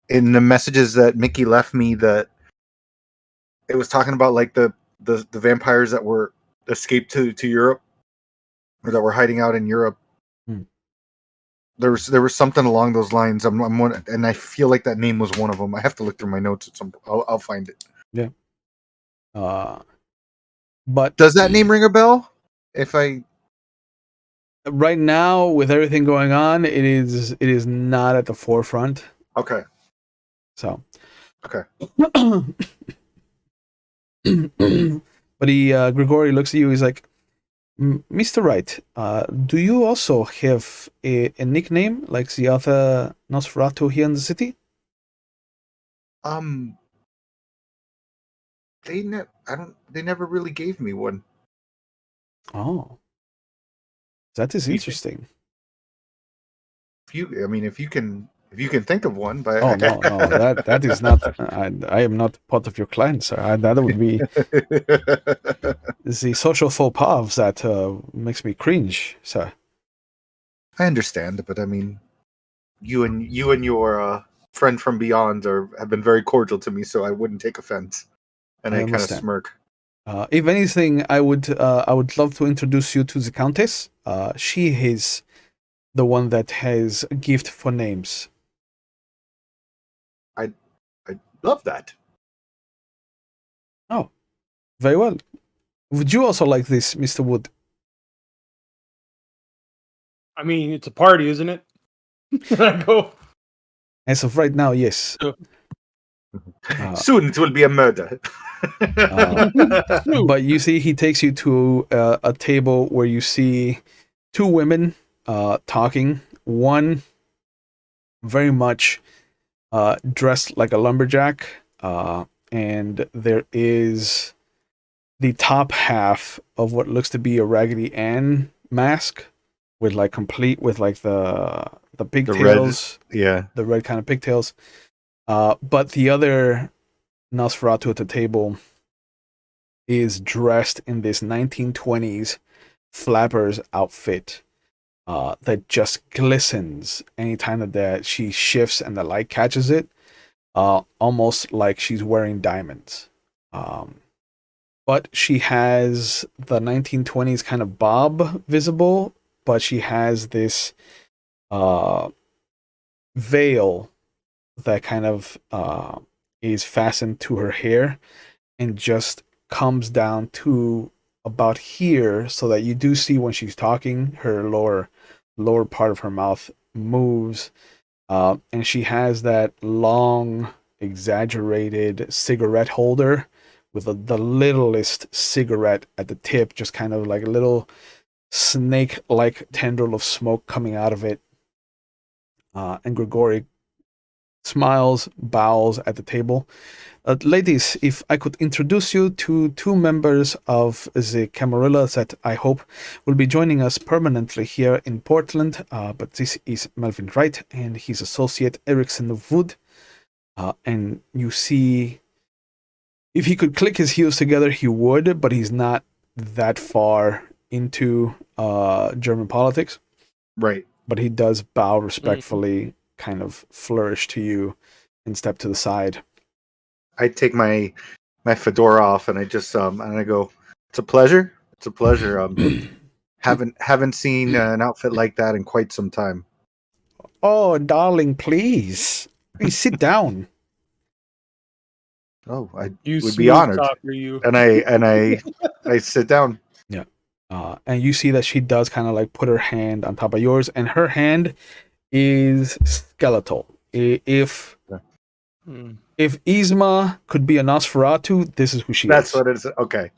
messages that Mickey left me that it was talking about like the vampires that were escaped to Europe or that were hiding out in Europe. There was something along those lines. I'm one, and I feel like that name was one of them. I have to look through my notes at some. I'll find it. Yeah. But does that name ring a bell? If I right now, with everything going on, it is not at the forefront. Okay. So. Okay. But Grigori looks at you. He's like, Mr. Wright, do you also have a nickname like the other Nosferatu here in the city? They never really gave me one. Oh, that is interesting. If you can think of one, but no, that is not. I am not part of your client, sir. That would be the social faux pas that makes me cringe, sir. I understand, but I mean, you and your friend from beyond have been very cordial to me, so I wouldn't take offense. And I kind of smirk. If anything, I would love to introduce you to the Countess. She is the one that has a gift for names. I love that. Oh, very well. Would you also like this, Mr. Wood? I mean, it's a party, isn't it? I go. As of right now, yes. Soon it will be a murder. But you see, he takes you to a table where you see two women talking. One very much dressed like a lumberjack, and there is the top half of what looks to be a Raggedy Ann mask with like the pigtails, the red kind of pigtails. But the other Nosferatu at the table is dressed in this 1920s flapper's outfit that just glistens anytime that she shifts and the light catches it, almost like she's wearing diamonds. But she has the 1920s kind of bob visible, but she has this veil that kind of is fastened to her hair and just comes down to about here, so that you do see when she's talking, her lower part of her mouth moves, and she has that long, exaggerated cigarette holder with the littlest cigarette at the tip, just kind of like a little snake-like tendril of smoke coming out of it. And Grigori smiles, bows at the table. Ladies, if I could introduce you to two members of the Camarilla that I hope will be joining us permanently here in Portland. But this is Melvin Wright and his associate Erickson of Wood. And you see, if he could click his heels together, he would, but he's not that far into German politics. Right. But he does bow respectfully, kind of flourish to you, and step to the side. I take my fedora off and I just and I go, it's a pleasure. It's a pleasure. Haven't seen an outfit like that in quite some time. Oh, darling, please sit down. Oh, I you would be honored. Talker, you. And I sit down. Yeah. And you see that she does kind of like put her hand on top of yours, and her hand is skeletal. If Mm. Yzma could be a Nosferatu, this is who she That's is. what it is. Okay.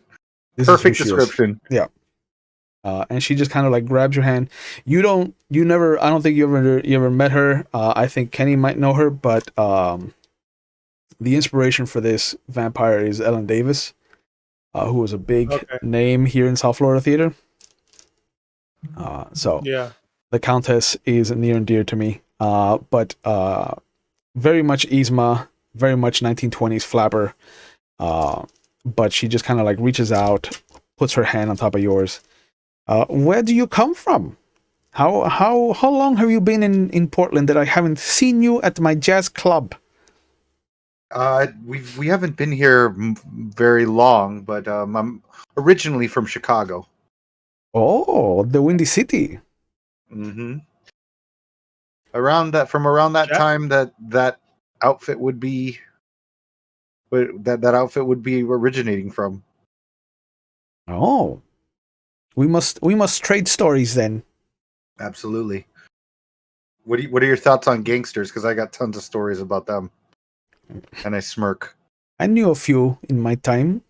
This is who Perfect she is. description. Yeah. And she just kind of like grabs your hand. I don't think you ever met her. I think Kenny might know her, but the inspiration for this vampire is Ellen Davis, who was a big Okay. name here in South Florida theater. So Yeah. the Countess is near and dear to me. But very much Yzma, very much 1920s flapper. But she just kind of like reaches out, puts her hand on top of yours. Where do you come from? How long have you been in Portland that I haven't seen you at my jazz club? We haven't been here very long, but I'm originally from Chicago. Oh, the Windy City. Mm-hmm. Around that Jack? time that outfit would be that outfit would be originating from. Oh, we must trade stories then. Absolutely. What are your thoughts on gangsters? Because I got tons of stories about them. And I smirk. I knew a few in my time.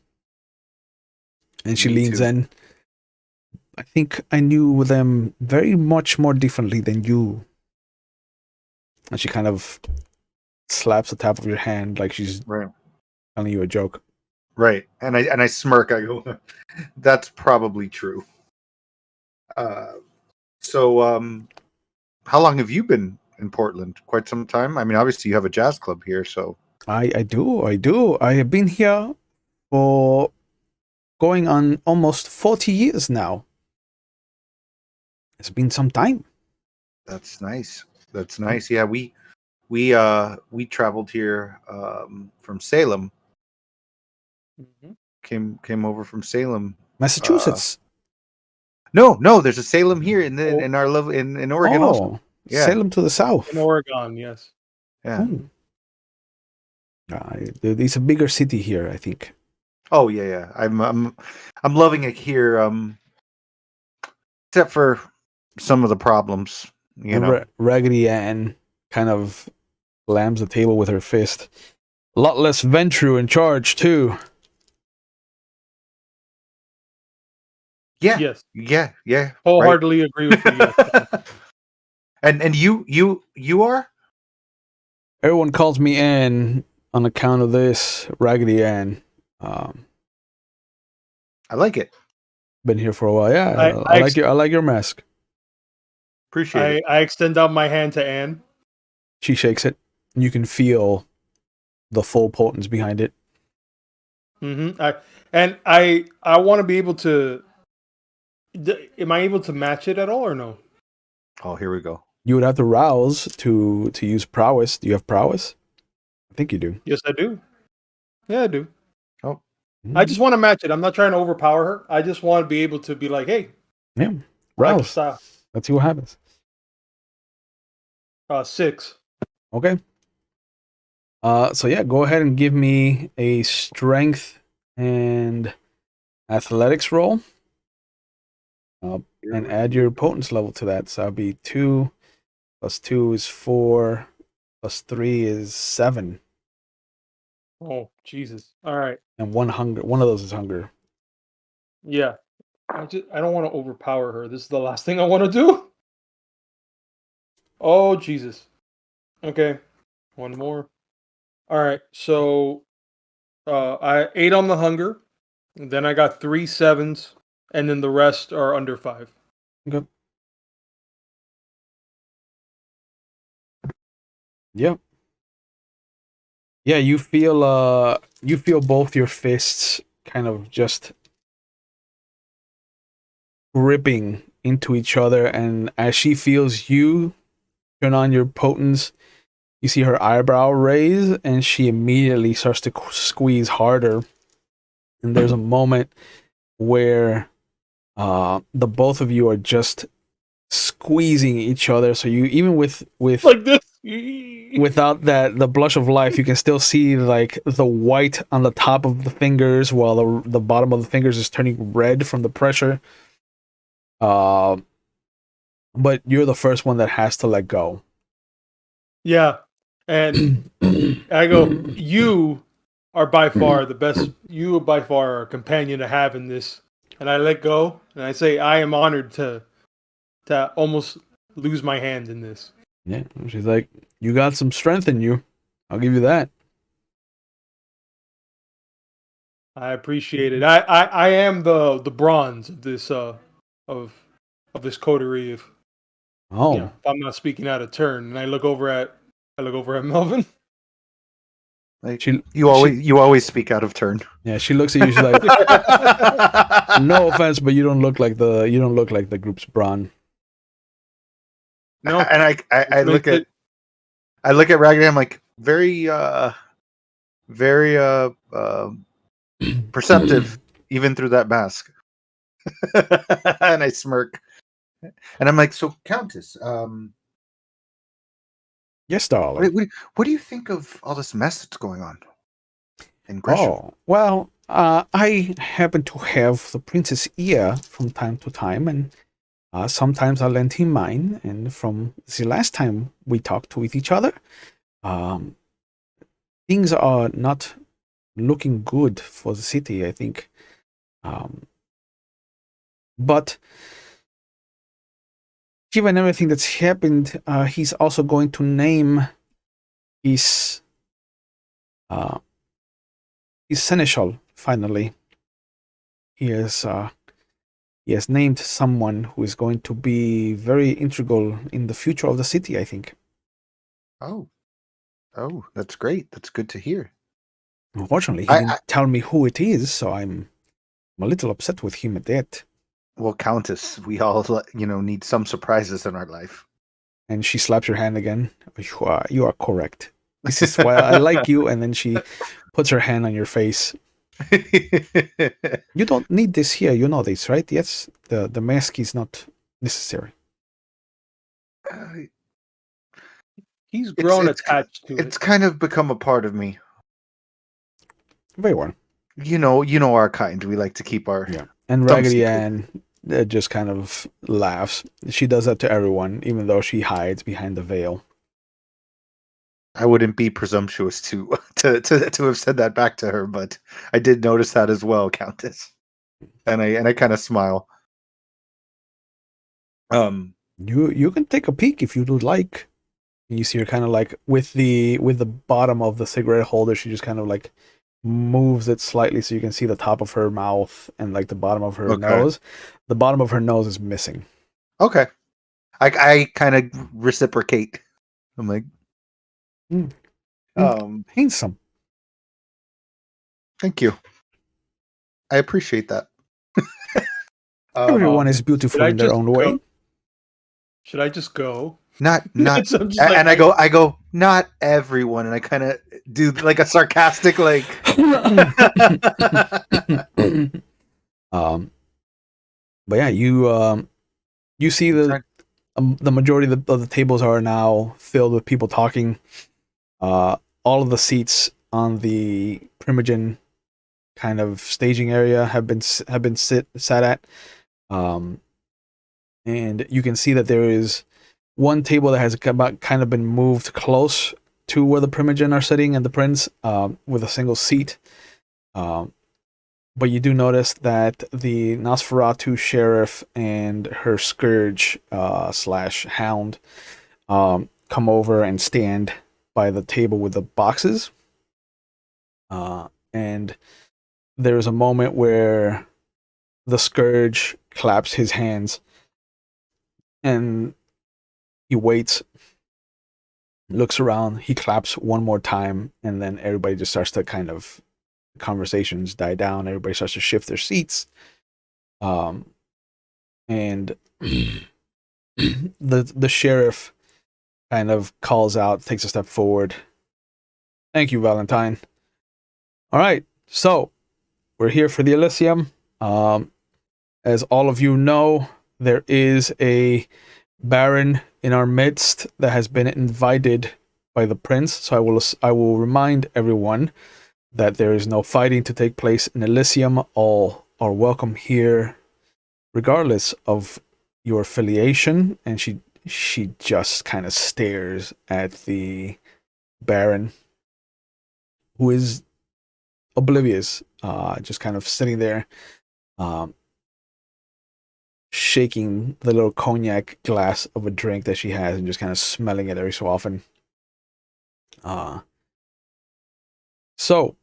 And she Me leans too. in. I think I knew them very much more differently than you. And she kind of slaps the top of your hand like she's Right. telling you a joke. Right. And I smirk. I go, that's probably true. So how long have you been in Portland? Quite some time. I mean, obviously you have a jazz club here, so I do. I have been here for going on almost 40 years now. It's been some time. that's nice. That's nice. Yeah, we traveled here from Salem. Mhm. Came over from Salem. Massachusetts. No, there's a Salem here in Oh. in our love in Oregon also. Yeah. Salem to the south. In Oregon, yes. Yeah. Oh. It's a bigger city here, I think. Oh yeah. I'm loving it here. Except for some of the problems, you And know. Raggedy Ann kind of slams the table with her fist. A lot less Ventru in charge, too. Yeah. Yes. Yeah. Right. Wholeheartedly agree with you. Yes. And you are? Everyone calls me Ann on account of this. Raggedy Ann. I like it. Been here for a while. Yeah, I I like your mask. Appreciate it. I extend out my hand to Anne. She shakes it. You can feel the full potence behind it. Mm-hmm. I want to be able to. Am I able to match it at all or no? Oh, here we go. You would have to rouse to use prowess. Do you have prowess? I think you do. Yes, I do. Yeah, I do. Oh, I just want to match it. I'm not trying to overpower her. I just want to be able to be like, hey, yeah, I like rouse. the style. Let's see what happens. 6. Okay. So yeah, go ahead and give me a strength and athletics roll. And add your potence level to that. So that'll be 2 plus 2 is 4 plus 3 is 7. Oh, Jesus. All right. And one of those is hunger. Yeah. I don't want to overpower her. This is the last thing I want to do. Oh, Jesus. Okay. One more. All right. So I 8 on the hunger. And then I got 3 7s. And then the rest are under 5. Okay. Yep. Yeah, you feel both your fists kind of just gripping into each other, and as she feels you turn on your potence, you see her eyebrow raise and she immediately starts to squeeze harder. And there's a moment where the both of you are just squeezing each other, so you even with Like this. without the blush of life, you can still see like the white on the top of the fingers while the bottom of the fingers is turning red from the pressure. Uh, but you're the first one that has to let go. Yeah. And I go, you are by far the best. You are by far our companion to have in this. And I let go, and I say, I am honored to almost lose my hand in this. Yeah, she's like, you got some strength in you. I'll give you that. I appreciate it. I am the bronze of this of this coterie. If Oh, if I'm not speaking out of turn, and I look over at Melvin. Like she you always speak out of turn. yeah, she looks at you. She's like, no offense, but you don't look like the group's brawn. No, And I look at Raggedy. I'm like very perceptive even through that mask. And I smirk. And I'm like, so Countess, Yes, darling. what do you think of all this mess that's going on in Gresham? Oh, well, I happen to have the prince's ear from time to time, and sometimes I lend him mine. And from the last time we talked with each other, um, things are not looking good for the city, I think. But given everything that's happened, he's also going to name his seneschal. Finally, he has named someone who is going to be very integral in the future of the city, I think. Oh, that's great. That's good to hear. Unfortunately, he didn't tell me who it is, so I'm a little upset with him at that. Well, Countess, we all need some surprises in our life. And she slaps your hand again. You are correct. This is why I like you. And then she puts her hand on your face. You don't need this here. You know this, right? Yes, the mask is not necessary. He's grown attached to it. It's kind of become a part of me. Very well. You know our kind. We like to keep our And Raggedy Ann just kind of laughs. She does that to everyone, even though she hides behind the veil. I wouldn't be presumptuous to have said that back to her, but I did notice that as well, Countess. And I kind of smile. You can take a peek if you would like. And you see her kind of like with the bottom of the cigarette holder, she just kind of like moves it slightly so you can see the top of her mouth and like the bottom of her nose. The bottom of her nose is missing. Okay. I kind of reciprocate. I'm like, handsome. Thank you. I appreciate that. Everyone is beautiful in their own way. Should I just go? Not and I go, not everyone, and I kind of do like a sarcastic like but yeah, you see the majority of the tables are now filled with people talking. All of the seats on the Primogen kind of staging area have been sat at, and you can see that there is one table that has kind of been moved close to where the Primogen are sitting and the prince, with a single seat. But you do notice that the Nosferatu sheriff and her scourge / hound come over and stand by the table with the boxes. And there's a moment where the scourge claps his hands and he waits, looks around, he claps one more time, and then everybody just starts to kind of, conversations die down, everybody starts to shift their seats. And the sheriff kind of calls out, takes a step forward. Thank you, Valentine. All right, so we're here for the Elysium. As all of you know, there is a baron in our midst that has been invited by the prince. So I will remind everyone that there is no fighting to take place in Elysium. All are welcome here, regardless of your affiliation, and she just kind of stares at the Baron, who is oblivious, just kind of sitting there, um, shaking the little cognac glass of a drink that she has and just kind of smelling it every so often. So,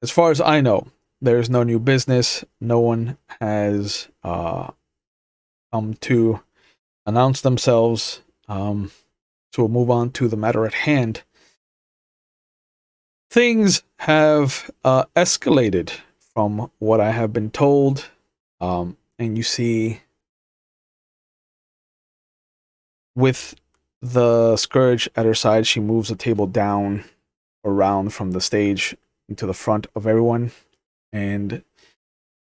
as far as I know, there's no new business. No one has come to announce themselves. So we'll move on to the matter at hand. Things have escalated from what I have been told. And you see, with the Scourge at her side, she moves the table down around from the stage into the front of everyone. And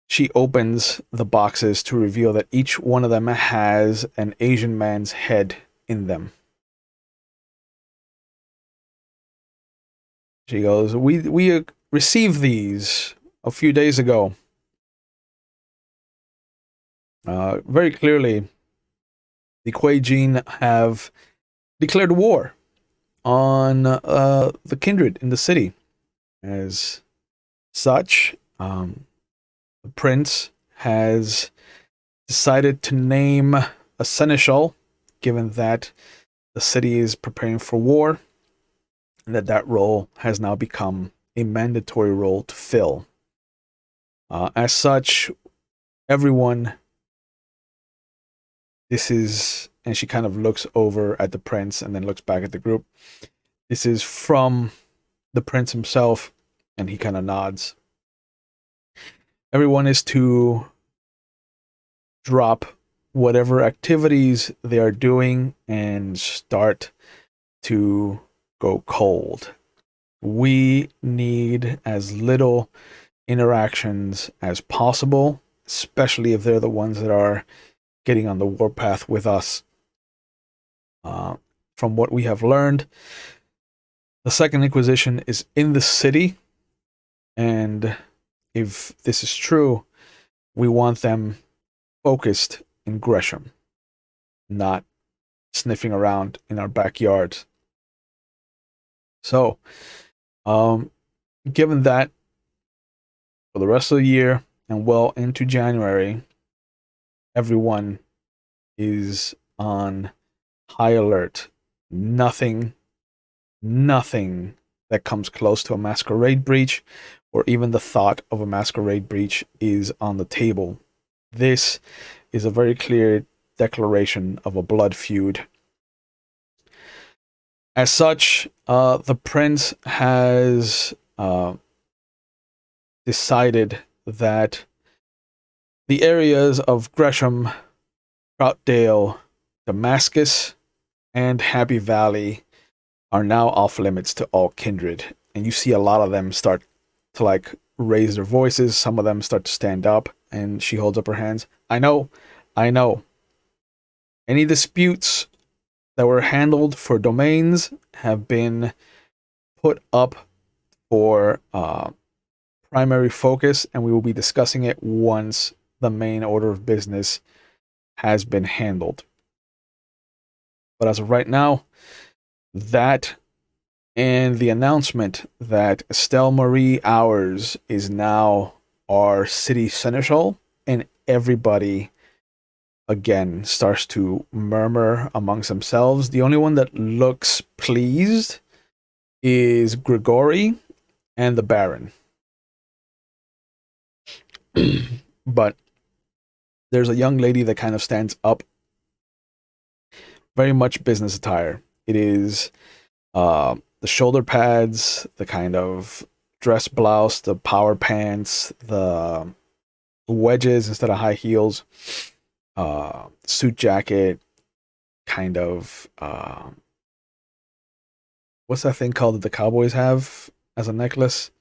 she opens the boxes to reveal that each one of them has an Asian man's head in them. She goes, we received these a few days ago. Very clearly, the Kuei-Jin have declared war on the Kindred in the city. As such, the prince has decided to name a seneschal, given that the city is preparing for war, and that role has now become a mandatory role to fill. As such, everyone, this is, and she kind of looks over at the prince and then looks back at the group. This is from the prince himself, and he kind of nods. Everyone is to drop whatever activities they are doing and start to go cold. We need as little interactions as possible, especially if they're the ones that are getting on the warpath with us. From what we have learned, the Second Inquisition is in the city, and if this is true, we want them focused in Gresham, not sniffing around in our backyards. So, given that, for the rest of the year and well into January, everyone is on high alert. Nothing that comes close to a masquerade breach, or even the thought of a masquerade breach, is on the table. This is a very clear declaration of a blood feud. As such, the prince has decided that the areas of Gresham, Troutdale, Damascus, and Happy Valley are now off limits to all Kindred. And you see a lot of them start to raise their voices. Some of them start to stand up, and she holds up her hands. I know. Any disputes that were handled for domains have been put up for primary focus, and we will be discussing it once the main order of business has been handled. But as of right now, that and the announcement that Estelle Marie Hours is now our city seneschal, and everybody again starts to murmur amongst themselves. The only one that looks pleased is Grigori and the Baron. But there's a young lady that kind of stands up, very much business attire. It is the shoulder pads, the kind of dress blouse, the power pants, the wedges instead of high heels, suit jacket, kind of what's that thing called that the cowboys have as a necklace?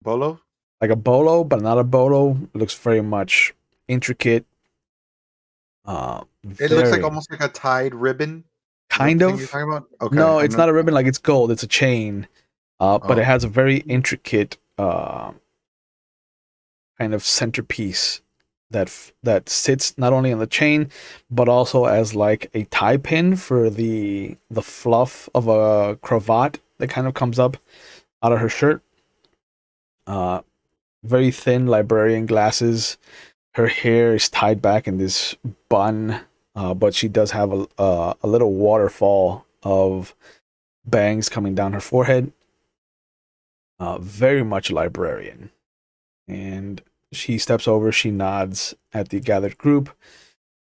Bolo? Like a bolo, but not a bolo. It looks very much intricate. It looks like almost like a tied ribbon. Kind You're of. talking about? Okay, No, it's not a ribbon. Like, it's gold. It's a chain. But it has a very intricate kind of centerpiece that sits not only on the chain, but also as like a tie pin for the fluff of a cravat that kind of comes up out of her shirt. Very thin librarian glasses. Her hair is tied back in this bun, but she does have a little waterfall of bangs coming down her forehead. Very much librarian. And she steps over, she nods at the gathered group.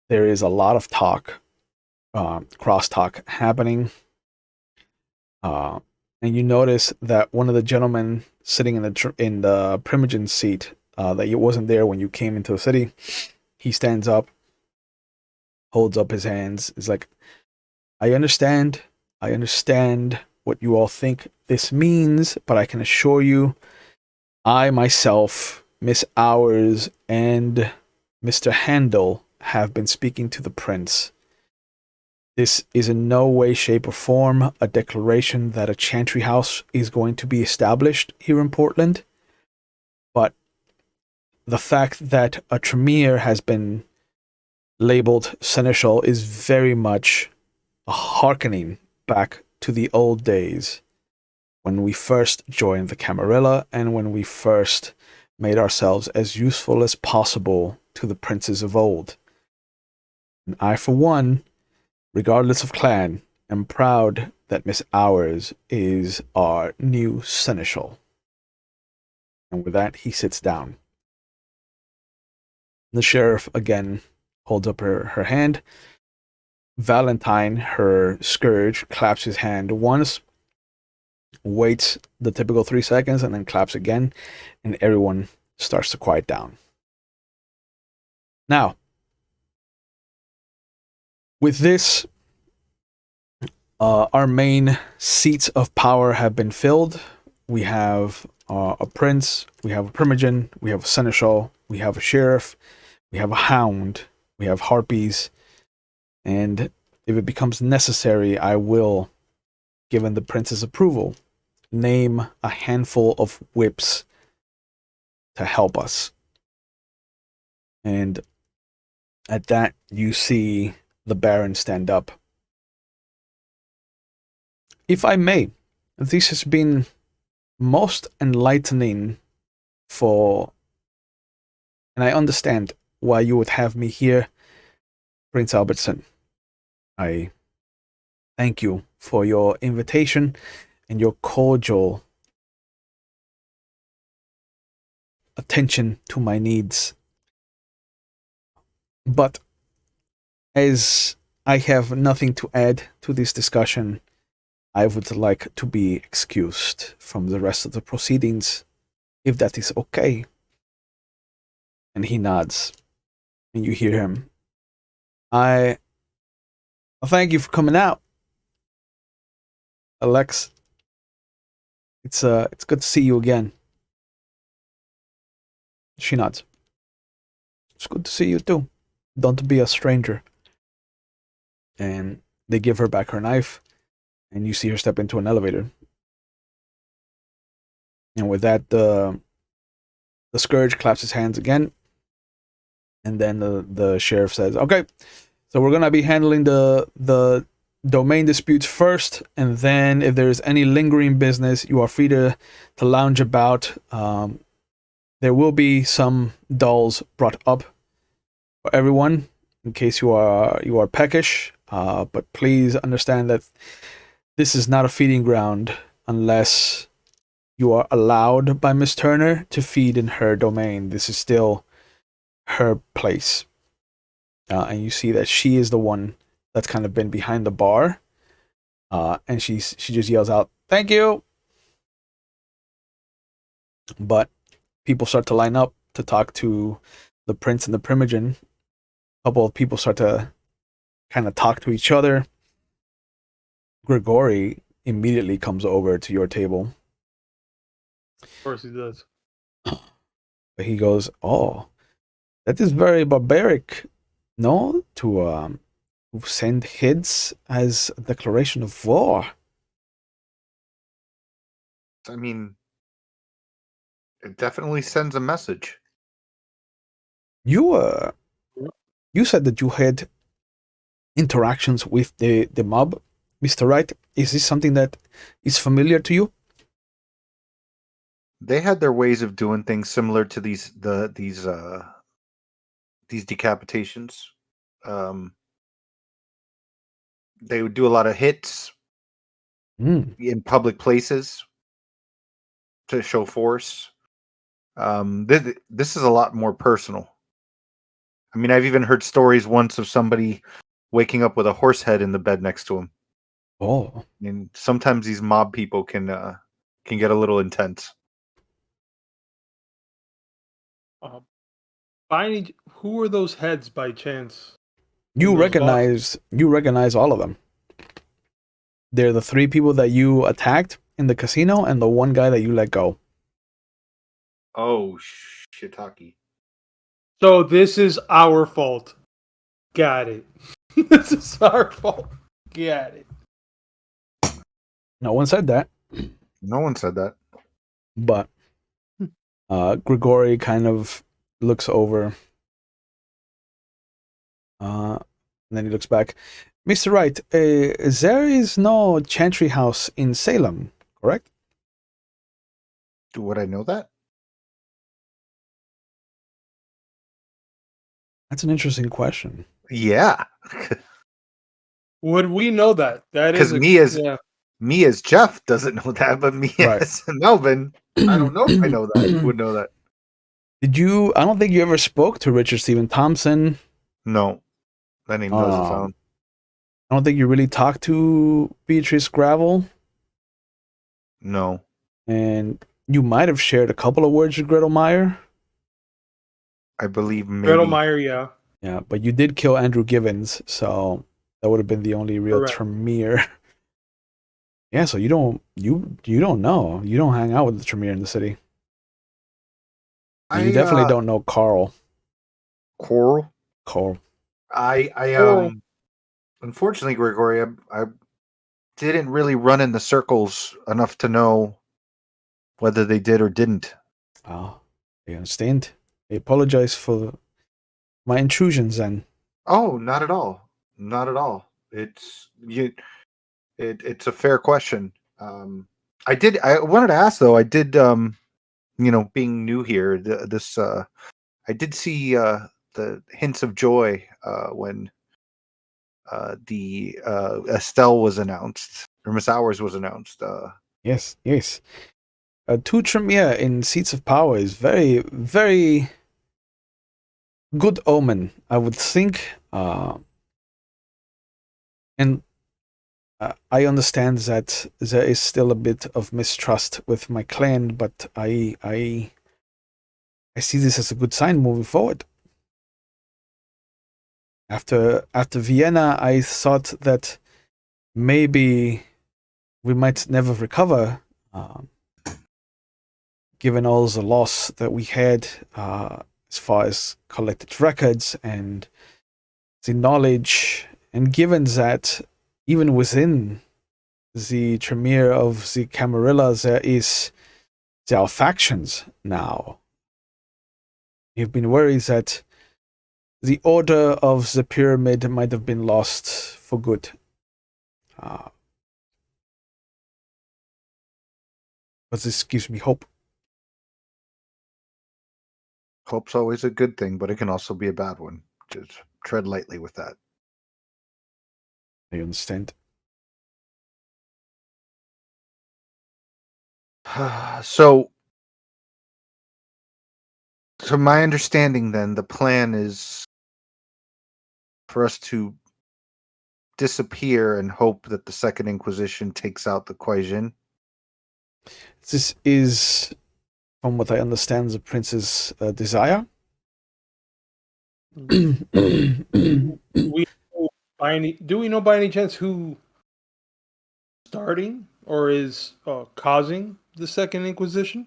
There is a lot of talk, crosstalk happening. And you notice that one of the gentlemen sitting in the Primogen seat that wasn't there when you came into the city, he stands up, holds up his hands, is like, I understand what you all think this means, but I can assure you, I myself, Miss Hours, and Mr. Handel have been speaking to the prince. This is in no way, shape, or form a declaration that a chantry house is going to be established here in Portland, but the fact that a Tremere has been labeled seneschal is very much a hearkening back to the old days when we first joined the Camarilla and when we first made ourselves as useful as possible to the princes of old. And I, for one, regardless of clan, am proud that Miss Hours is our new seneschal. And with that, he sits down. The sheriff again holds up her hand. Valentine, her scourge, claps his hand once, waits the typical 3 seconds, and then claps again, and everyone starts to quiet down. Now, with this, our main seats of power have been filled. We have a prince, we have a primogen, we have a seneschal, we have a sheriff, we have a hound, we have harpies, and if it becomes necessary, I will, given the prince's approval, name a handful of whips to help us. And at that, you see the Baron stand up. If I may, this has been most enlightening and I understand why you would have me here, Prince Albertson. I thank you for your invitation and your cordial attention to my needs. But as I have nothing to add to this discussion, I would like to be excused from the rest of the proceedings, if that is okay. And he nods, and you hear him. I thank you for coming out, Alex. It's good to see you again. She nods. It's good to see you too. Don't be a stranger. And they give her back her knife, and you see her step into an elevator. And with that, the Scourge claps his hands again, and then the sheriff says, "Okay, so we're gonna be handling the domain disputes first, and then if there's any lingering business, you are free to lounge about. There will be some dolls brought up for everyone in case you are peckish, but please understand that this is not a feeding ground unless you are allowed by Miss Turner to feed in her domain. This is still her place." And you see that she is the one that's kind of been behind the bar. And she just yells out, "Thank you!" But people start to line up to talk to the prince and the primogen. A couple of people start to kind of talk to each other. Grigori immediately comes over to your table. Of course he does. But he goes, "Oh, that is very barbaric, no? To send heads as a declaration of war." I mean, it definitely sends a message. You said that you had interactions with the mob, Mr. Wright. Is this something that is familiar to you? They had their ways of doing things similar to these decapitations. They would do a lot of hits in public places to show force. This is a lot more personal. I mean, I've even heard stories once of somebody waking up with a horse head in the bed next to him. Oh, And sometimes these mob people can get a little intense. Who are those heads by chance? you recognize all of them. They're the 3 people that you attacked in the casino and the 1 guy that you let go. Oh, shiitake. So this is our fault. Got it. This is our fault. Got it. No one said that. No one said that. But Grigori kind of looks over. And then he looks back. Mr. Wright, there is no chantry house in Salem, correct? Would I know that? That's an interesting question. Yeah. Would we know that? That is Because me as Jeff doesn't know that, but me Right. as Melvin, I don't know if I know that. Would know that. I don't think you ever spoke to Richard Stephen Thompson. No. That name doesn't sound. I don't think you really talked to Beatrice Gravel. No. And you might have shared a couple of words with Gretel Meyer. I believe maybe. Gretel Meyer, yeah. Yeah, but you did kill Andrew Givens, so that would have been the only real Tremere. Yeah, so you don't know. You don't hang out with the Tremere in the city. And you definitely don't know Carl. Coral? Carl. I unfortunately, Gregory, I didn't really run in the circles enough to know whether they did or didn't. Oh, I understand. I apologize for my intrusions then. Oh, not at all. Not at all. It's a fair question. I wanted to ask though, I did being new here, I did see the hints of joy when the Estelle was announced, or Miss Hours was announced. Yes. 2 Tremere in seats of power is very, very good omen, I would think. And I understand that there is still a bit of mistrust with my clan, but I see this as a good sign moving forward. After Vienna, I thought that maybe we might never recover, given all the loss that we had as far as collected records and the knowledge, and given that even within the Tremere of the Camarilla there are factions now. You've been worried that the order of the pyramid might have been lost for good. But this gives me hope. Hope's always a good thing, but it can also be a bad one. Just tread lightly with that. I understand. So my understanding then, the plan is for us to disappear and hope that the Second Inquisition takes out the Kuei-Jin. This is, from what I understand, the prince's desire. Do we know by any chance who starting or is causing the Second Inquisition?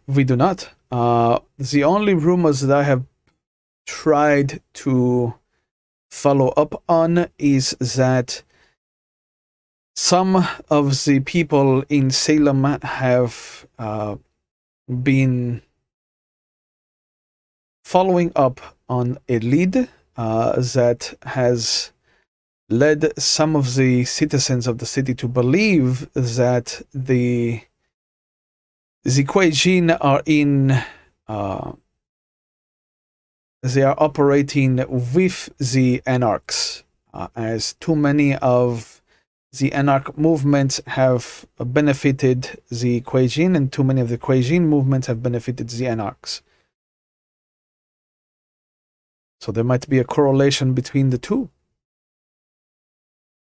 We do not. The only rumors that I have tried to follow up on is that some of the people in Salem have been following up on a lead that has led some of the citizens of the city to believe that the Kuei-Jin are they are operating with the Anarchs, as too many of the Anarch movements have benefited the Kuei-Jin, and too many of the Kuei-Jin movements have benefited the Anarchs. So there might be a correlation between the two.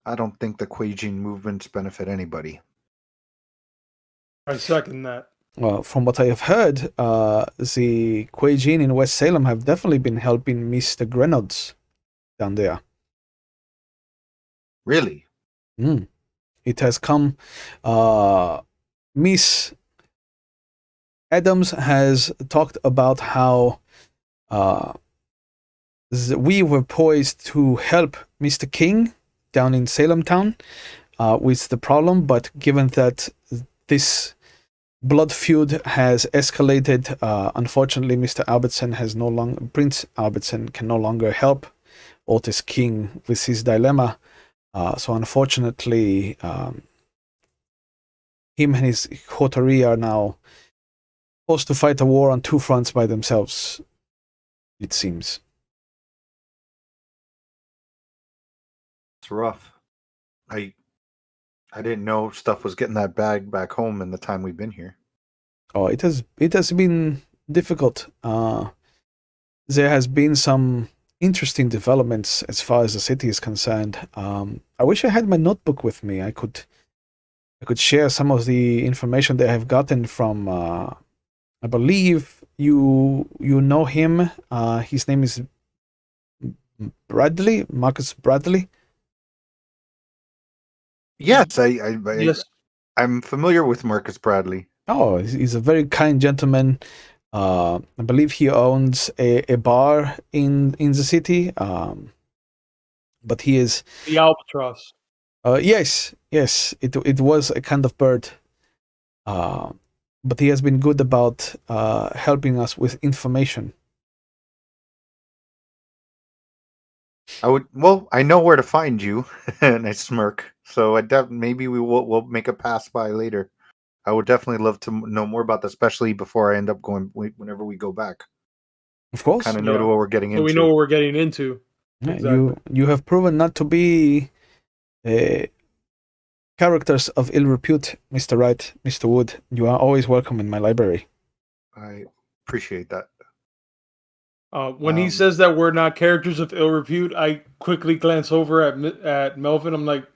I don't think the Kuei-Jin movements benefit anybody. I second that. Well, from what I have heard, the Kuei-Jin in West Salem have definitely been helping Mr. Grenods down there. Really? It has come. Miss Adams has talked about how we were poised to help Mr. King down in Salem town with the problem, but given that this blood feud has escalated, unfortunately, Prince Albertson can no longer help Otis King with his dilemma. So unfortunately, him and his coterie are now forced to fight a war on two fronts by themselves, it seems. It's rough. I didn't know stuff was getting that bad back home in the time we've been here. Oh, it has been difficult. There has been some interesting developments as far as the city is concerned. I wish I had my notebook with me. I could share some of the information that I have gotten from. I believe you know him. His name is Bradley, Marcus Bradley. Yes, Yes. I'm familiar with Marcus Bradley. Oh, he's a very kind gentleman. I believe he owns a bar in the city. But he is The albatross. yes, it was a kind of bird. But he has been good about helping us with information. I know where to find you, and I smirk. So maybe we'll make a pass by later. I would definitely love to know more about that, especially before I end up going whenever we go back. Of course, Kind of know what we're getting into. So we know what we're getting into. Yeah, Exactly. you have proven not to be characters of ill repute, Mr. Wright, Mr. Wood. You are always welcome in my library. I appreciate that. When he says that we're not characters of ill repute, I quickly glance over at Melvin. I'm like,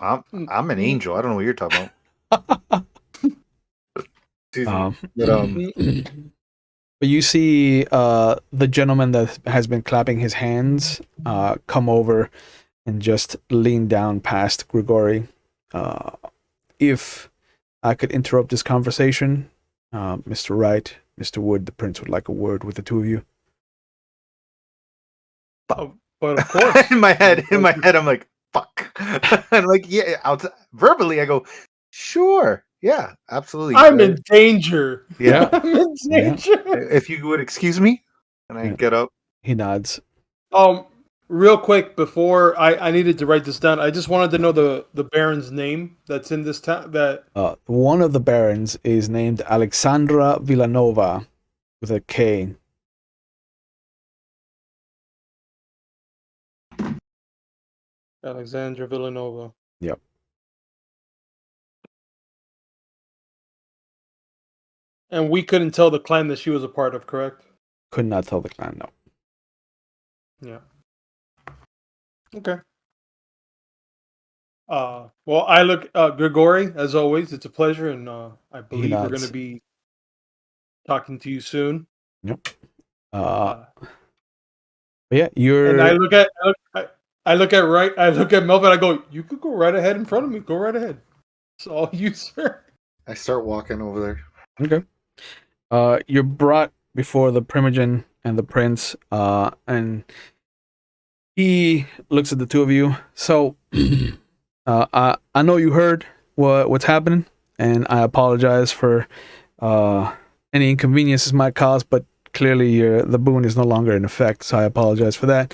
I'm an angel. I don't know what you're talking about. But you see the gentleman that has been clapping his hands come over and just lean down past Grigori. If I could interrupt this conversation, Mr. Wright, Mr. Wood, the prince would like a word with the two of you. but of course. in my head, I'm like, fuck. I'm like, yeah. Verbally, I go, sure. Yeah, absolutely. I'm in danger. Yeah. I'm in danger. If you would excuse me, and I get up. He nods. Real quick, before I needed to write this down, I just wanted to know the Baron's name that's in this town. One of the barons is named Alexandra Villanova with a K. Alexandra Villanova. Yep. And we couldn't tell the clan that she was a part of, correct? Could not tell the clan, no. Yeah. Okay. Well, I look, Grigori, as always, it's a pleasure, and I believe we're going to be talking to you soon. Yep. Yeah, you're. And I look at Melvin. I go, you could go right ahead in front of me. Go right ahead. It's all you, sir. I start walking over there. Okay. You're brought before the Primogen and the prince, and he looks at the two of you. So, I know you heard what's happening, and I apologize for any inconveniences might cause, but clearly the boon is no longer in effect, so I apologize for that.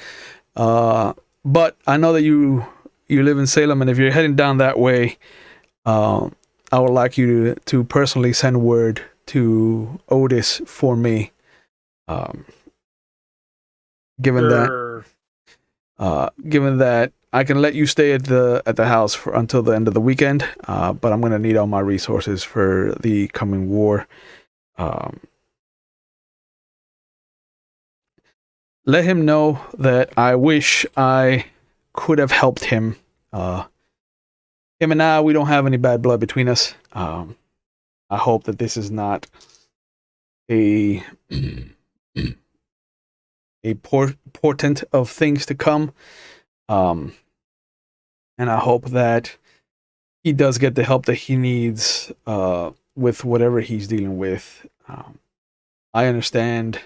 But I know that you live in Salem, and if you're heading down that way, I would like you to personally send word to Otis for me. Given Sure. that I can let you stay at the house until the end of the weekend, but I'm gonna need all my resources for the coming war. Let him know that I wish I could have helped him. Him and I, we don't have any bad blood between us. I hope that this is not a portent of things to come. And I hope that he does get the help that he needs with whatever he's dealing with. I understand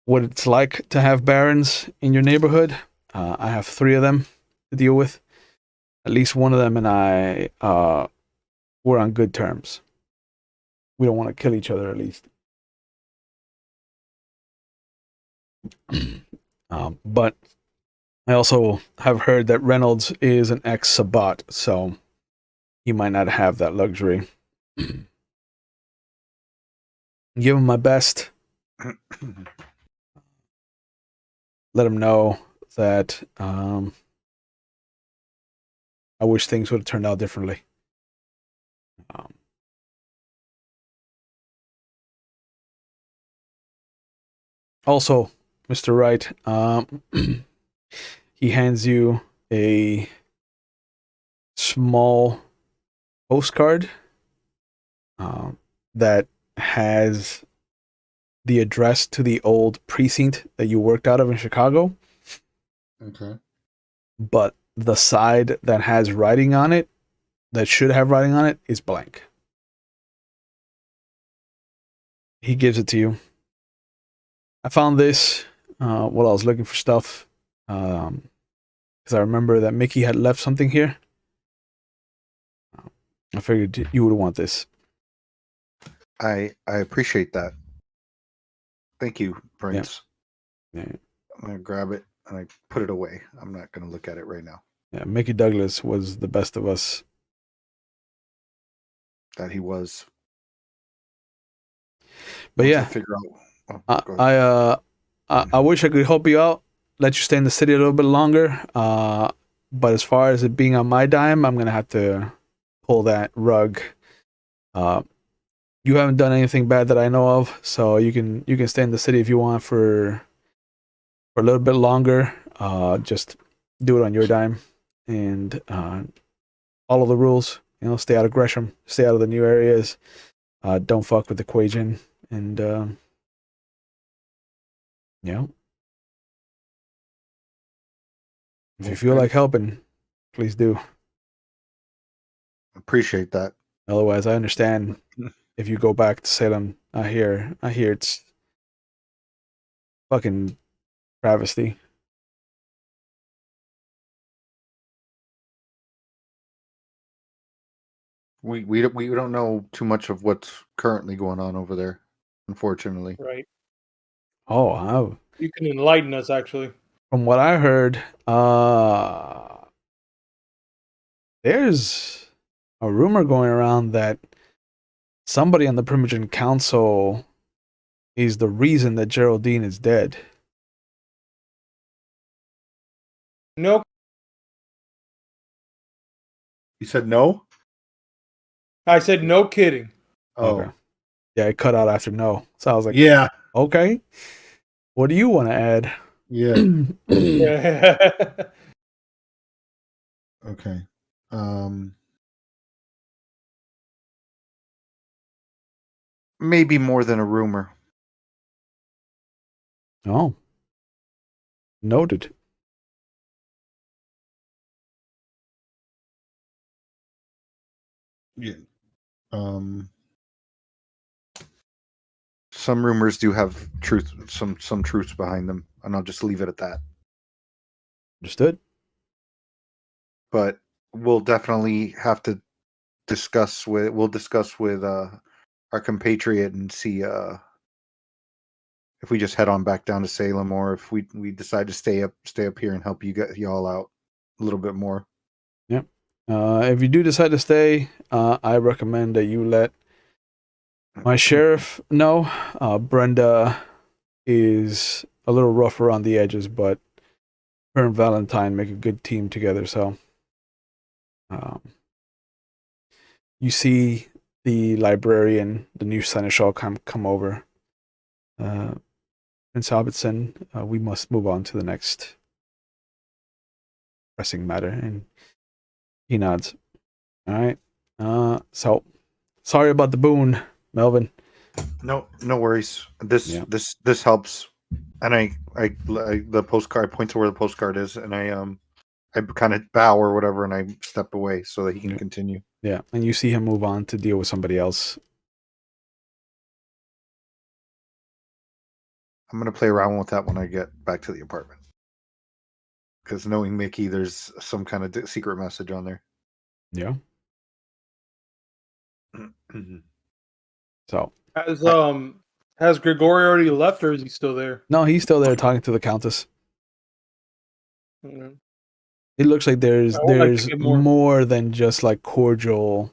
what it's like to have barons in your neighborhood. I have 3 of them to deal with. At least one of them and I were on good terms. We don't want to kill each other, at least. But I also have heard that Reynolds is an ex-Sabbat, so he might not have that luxury. Give him my best. Let him know that I wish things would have turned out differently. Also, Mr. Wright, he hands you a small postcard that has the address to the old precinct that you worked out of in Chicago. Okay. But the side that has writing on it, that should have writing on it, is blank. He gives it to you. I found this while I was looking for stuff, because I remember that Mickey had left something here. I figured you would want this. I appreciate that. Thank you, Prince. Yeah. I'm gonna grab it and I put it away. I'm not gonna look at it right now. Yeah, Mickey Douglas was the best of us. That he was. But Once yeah, I figure out. Go ahead. I wish I could help you out, let you stay in the city a little bit longer. But as far as it being on my dime, I'm gonna have to pull that rug. You haven't done anything bad that I know of, so you can stay in the city if you want for a little bit longer. Just do it on your dime, and follow the rules. Stay out of Gresham, stay out of the new areas. Don't fuck with the Kuei-Jin, and if you feel Okay. like helping, please do. Appreciate that. Otherwise, I understand if you go back to Salem. I hear it's fucking travesty. We don't know too much of what's currently going on over there, unfortunately. Right. Oh, You can enlighten us, actually. from what I heard, there's a rumor going around that somebody on the Primogen Council is the reason that Geraldine is dead. No, You said no? I said no kidding. Oh. Okay. Yeah, it cut out after no. So I was like, Yeah. okay. What do you want to add? Yeah. Yeah. Okay. Maybe more than a rumor. Oh. Noted. Yeah. Some rumors do have some truths behind them, and I'll just leave it at that. Understood. But we'll definitely have to discuss with our compatriot and see if we just head on back down to Salem, or if we decide to stay up here and help y'all out a little bit more. Yep. If you do decide to stay, I recommend that you let my sheriff know. Brenda is a little rough around the edges, but her and Valentine make a good team together. So, you see the librarian, the new seneschal, come over. Prince Albertson, we must move on to the next pressing matter. And he nods. All right. So sorry about the boon, Melvin. No worries. This Yeah. this helps. And I the postcard, I point to where the postcard is, and I kind of bow or whatever, and I step away so that he can continue. Yeah, and you see him move on to deal with somebody else. I'm gonna play around with that when I get back to the apartment, because knowing Mickey, there's some kind of secret message on there. Yeah. So has Grigori already left, or is he still there? no, he's still there talking to the Countess. Mm-hmm. It looks like there's I would like to get more than just like cordial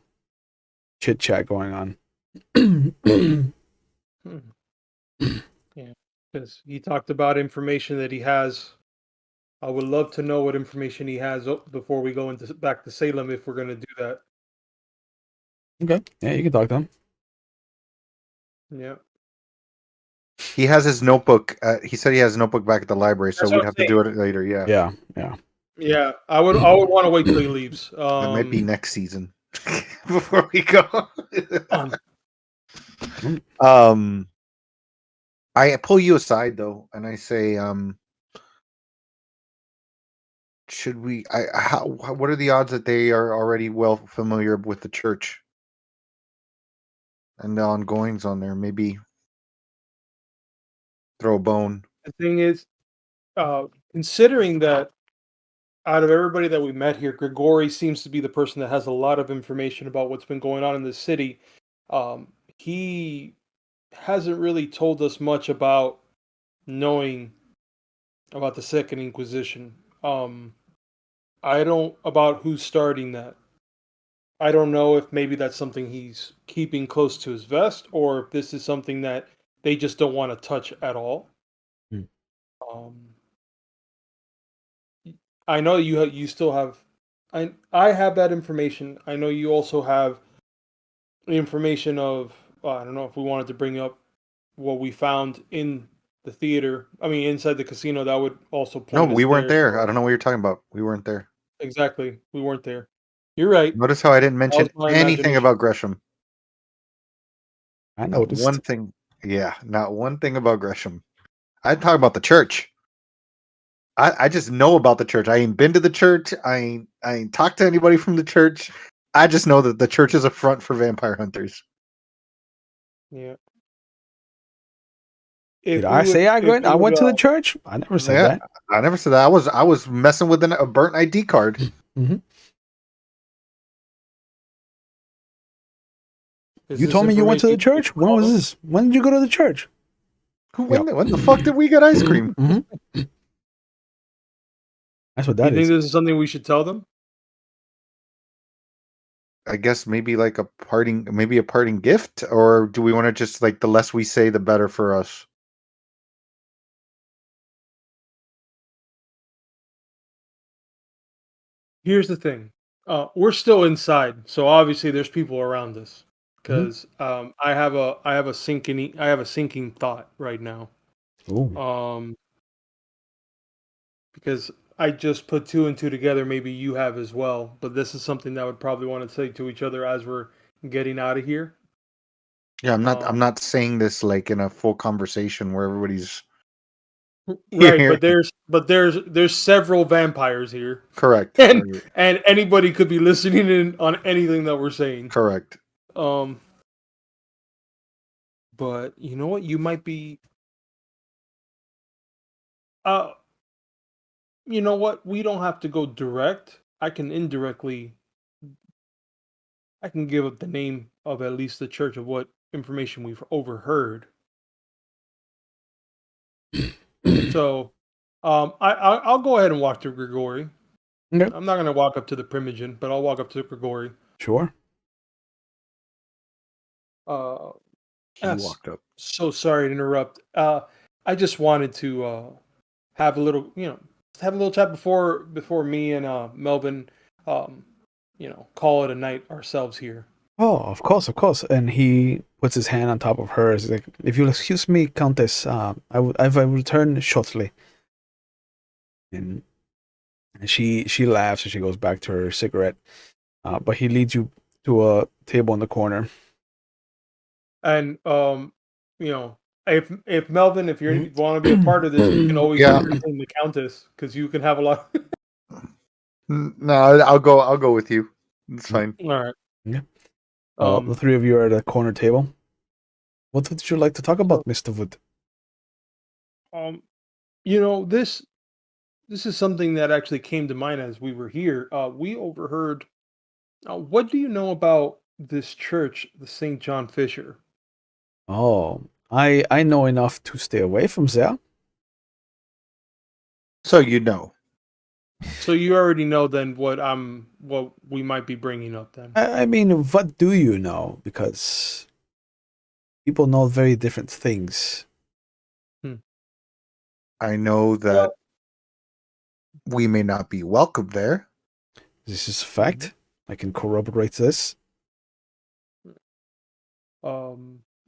chit chat going on. Yeah, because he talked about information that he has. I would love to know what information he has before we go back to Salem, if we're going to do that. Okay, yeah, you can talk to him. Yeah, he has his notebook. He said he has a notebook back at the library, so we'd have to do it later. Yeah. Yeah. I would want to wait till he leaves. That might be next season before we go. I pull you aside though, and I say, should we? What are the odds that they are already well familiar with the church and the ongoings on there? Maybe throw a bone. The thing is, considering that out of everybody that we met here, Grigori seems to be the person that has a lot of information about what's been going on in the city. He hasn't really told us much about knowing about the Second Inquisition. I don't about who's starting that. I don't know if maybe that's something he's keeping close to his vest, or if this is something that they just don't want to touch at all. Hmm. I know you still have. I have that information. I know you also have the information of. I don't know if we wanted to bring up what we found in the theater. I mean, inside the casino. That would also No, point us we weren't there. so, I don't know what you're talking about. We weren't there. exactly, we weren't there. You're right. Notice how I didn't That was mention my anything imagination. about Gresham. I Not noticed. one thing. Yeah, not one thing about Gresham. I talk about the church. I just know about the church. I ain't been to the church. I ain't talked to anybody from the church. I just know that the church is a front for vampire hunters. Yeah. Did I say I went to the church? I never said that. I never said that. I was messing with a burnt ID card. Mm-hmm. You told me you went to the church. When was this? When did you go to the church? When the fuck did we get ice cream? Mm-hmm. That's what that is. You think this is something we should tell them? I guess maybe like a parting gift, or do we want to just like the less we say, the better for us? Here's the thing. We're still inside, so obviously there's people around us. Because I have a sinking thought right now. Ooh. Because I just put two and two together. Maybe you have as well, but this is something that I would probably want to say to each other as we're getting out of here. Yeah, I'm not saying this like in a full conversation where everybody's right. But there's several vampires here. Correct. And anybody could be listening in on anything that we're saying. Correct. But you know what? You might be. You know what? We don't have to go direct. I can indirectly. I can give up the name of at least the church of what information we've overheard. So, I'll go ahead and walk to Grigori. Okay. I'm not going to walk up to the Primogen, but I'll walk up to Grigori. Sure. Uh, He yes. walked up. So sorry to interrupt. I just wanted to have a little, have a little chat before me and Melvin, call it a night ourselves here. Oh, of course, of course. And he puts his hand on top of hers. He's like, if you'll excuse me, Countess, I will return shortly. And she laughs and she goes back to her cigarette. But he leads you to a table in the corner. And if Melvin, if you want to be a part of this, you can always entertain the Countess because you can have a lot. No, I'll go. I'll go with you. It's fine. All right. Yeah. The three of you are at a corner table. What would you like to talk about, Mr. Wood? This is something that actually came to mind as we were here. We overheard. What do you know about this church, the St. John Fisher? Oh, I know enough to stay away from there. So you know. So you already know then what we might be bringing up then. I mean, what do you know? Because people know very different things. I know that we may not be welcome there. This is a fact. I can corroborate this.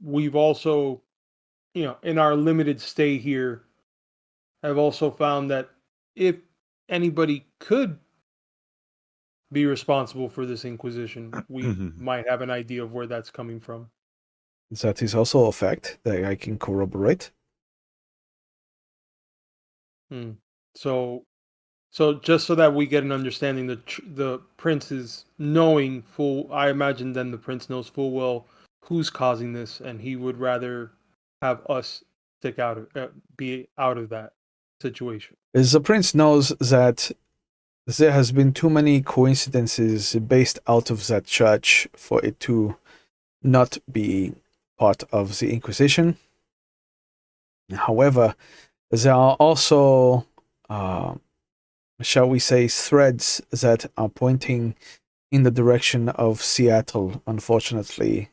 We've also, in our limited stay here, have also found that if anybody could be responsible for this Inquisition, we might have an idea of where that's coming from. That is also a fact that I can corroborate. So just so that we get an understanding, the prince is knowing full. I imagine then the prince knows full well who's causing this, and he would rather have us be out of that situation. As the prince knows that there has been too many coincidences based out of that church for it to not be part of the Inquisition. However, there are also, shall we say, threads that are pointing in the direction of Seattle, unfortunately,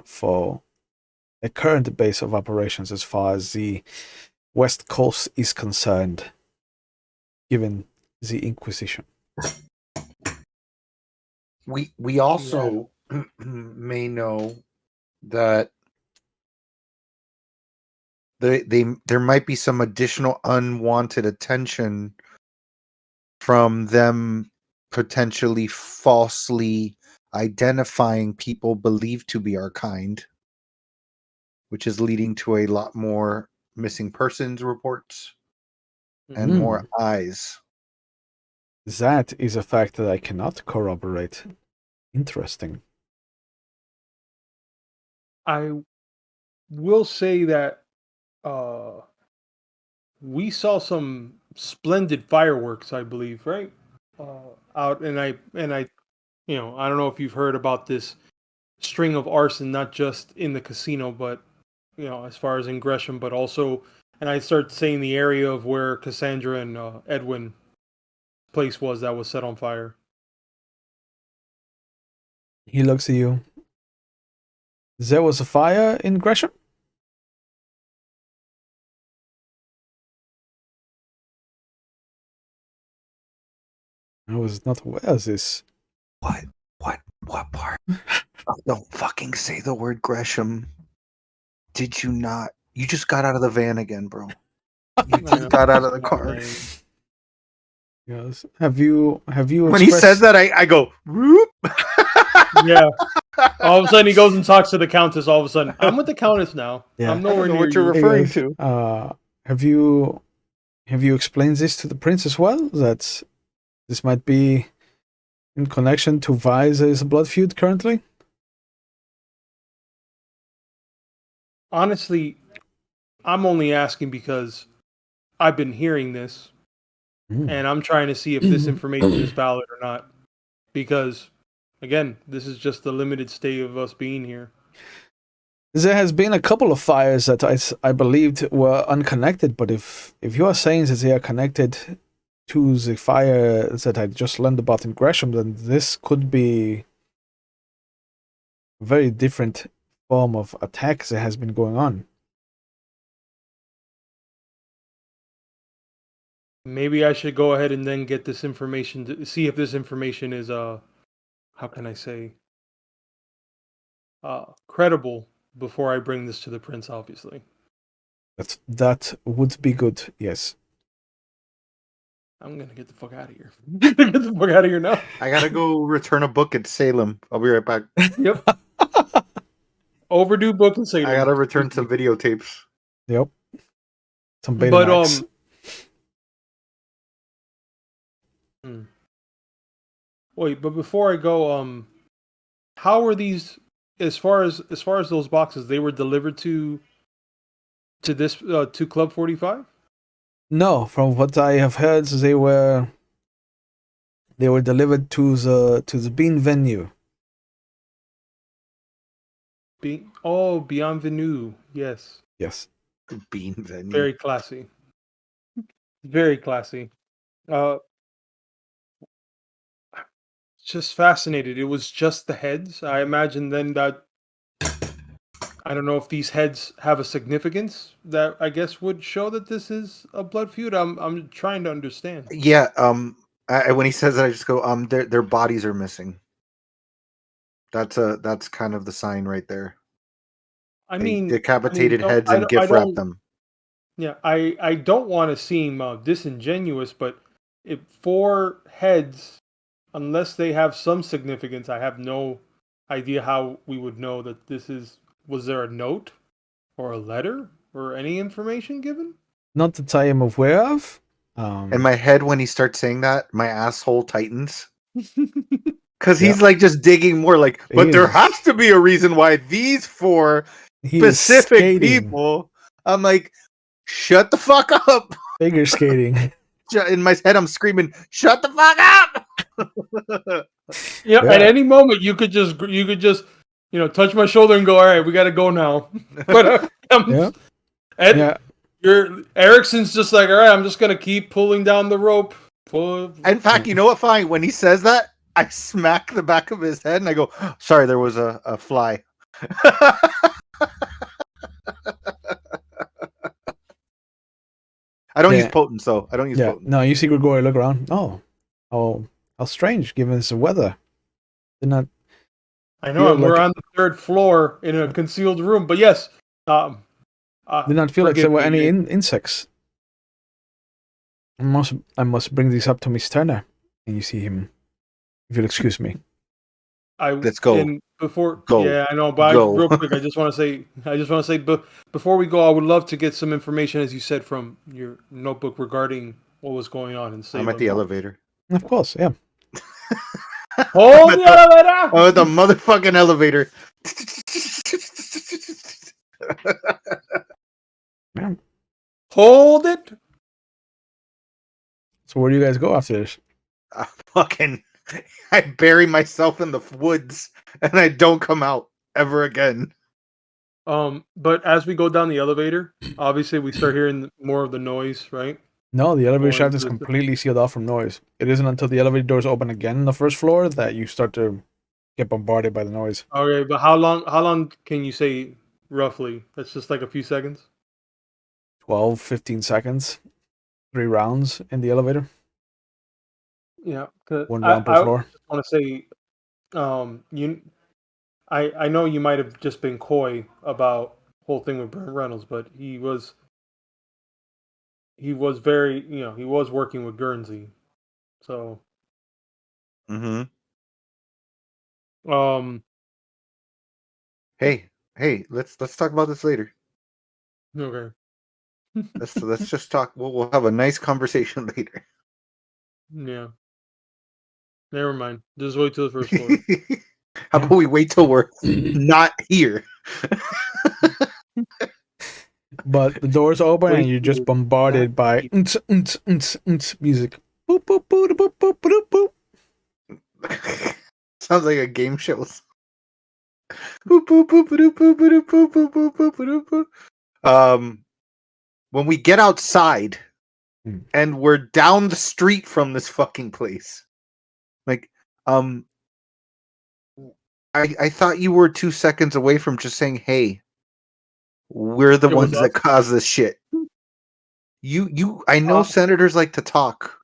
for a current base of operations as far as the West Coast is concerned, given the Inquisition. We also may know that there might be some additional unwanted attention from them potentially falsely identifying people believed to be our kind, which is leading to a lot more missing persons reports and more eyes. That is a fact that I cannot corroborate. Interesting. I will say that we saw some splendid fireworks, I believe, right? Out and I I don't know if you've heard about this string of arson, not just in the casino, but as far as in Gresham, but also, and I start saying the area of where Cassandra and Edwin place was that was set on fire. He looks at you. There was a fire in Gresham? I was not aware of this. What part? Don't fucking say the word Gresham. Did you not? You just got out of the van again, bro. You just got out of the car. Yes. Have you When he says that, I go, whoop. Yeah. All of a sudden he goes and talks to the Countess. All of a sudden, I'm with the Countess now. Yeah. I'm nowhere near what you're you. referring guys, to. Have you explained this to the prince as well? That this might be in connection to why there is a blood feud currently? Honestly, I'm only asking because I've been hearing this, and I'm trying to see if this information is valid or not. Because, again, this is just the limited stay of us being here. There has been a couple of fires that I believed were unconnected, but if you are saying that they are connected to the fire that I just learned about in Gresham, then this could be a very different form of attack that has been going on. Maybe I should go ahead and then get this information to see if this information is how can I say credible before I bring this to the prince, obviously. That would be good, yes. I'm gonna get the fuck out of here. Get the fuck out of here now. I gotta go return a book at Salem. I'll be right back. Yep. Overdue book in Salem. I gotta return some videotapes. Yep. Some But Betamax. Wait, but before I go, how were these as far as those boxes, they were delivered to this to Club 45? No, from what I have heard, they were delivered to the Bean venue. Beyond Venue. Yes. Yes. Bean venue. Very classy. Very classy. Just fascinated. It was just the heads. I imagine then that I don't know if these heads have a significance that I guess would show that this is a blood feud. I'm trying to understand. Yeah. When he says that, I just go, their bodies are missing. That's kind of the sign right there. I They mean, decapitated heads and gift wrapped them. Yeah, I don't want to seem disingenuous, but if 4 heads, unless they have some significance, I have no idea how we would know that this is. Was there a note or a letter or any information given? Not that I am aware of. In my head, when he starts saying that, my asshole tightens. Because he's like just digging more like, but there has to be a reason why these 4 specific people. I'm like, shut the fuck up. Figure skating. In my head, I'm screaming, shut the fuck up. Yeah, at any moment you could just touch my shoulder and go, all right, we got to go now. But Erickson's just like, all right, I'm just gonna keep pulling down the rope. In fact, you know what? Fine. When he says that, I smack the back of his head and I go, sorry, there was a fly. I don't use potence, though. I don't use potence. No, you see Gregory look around. Oh, how strange, given the weather. Did not. I know we're on the 3rd floor in a concealed room, but yes. Did not feel like there were any insects. I must bring this up to Miss Turner, and you see him. If you'll excuse me. Let's go. And yeah, I know. But real quick, I just want to say, before we go, I would love to get some information, as you said, from your notebook regarding what was going on in Salem. I'm at the elevator. Of course, yeah. Hold the elevator! Oh, the motherfucking elevator. Hold it. So where do you guys go after this? I bury myself in the woods and I don't come out ever again. But as we go down the elevator, obviously we start hearing more of the noise, right? No, the elevator shaft is completely sealed off from noise. It isn't until the elevator doors open again on the 1st floor that you start to get bombarded by the noise. Okay, but how long can you say roughly? That's just like a few seconds? 12, 15 seconds. 3 rounds in the elevator. Yeah, 1 round per floor. I want to say, I know you might have just been coy about the whole thing with Burt Reynolds, but he was very, he was working with Guernsey, so. Mm-hmm. Hey, let's talk about this later. Okay. let's just talk. We'll have a nice conversation later. Yeah. Never mind. Just wait till the 1st floor. How about we wait till we're not here? But the doors open and you're just bombarded by music. Boop, boop, boop, boop, boop, boop, boop. Sounds like a game show. When we get outside Hmm. and we're down the street from this fucking place, like, I thought you were 2 seconds away from just saying, "Hey, we're the It was ones that us. caused this shit." I know Uh, senators like to talk,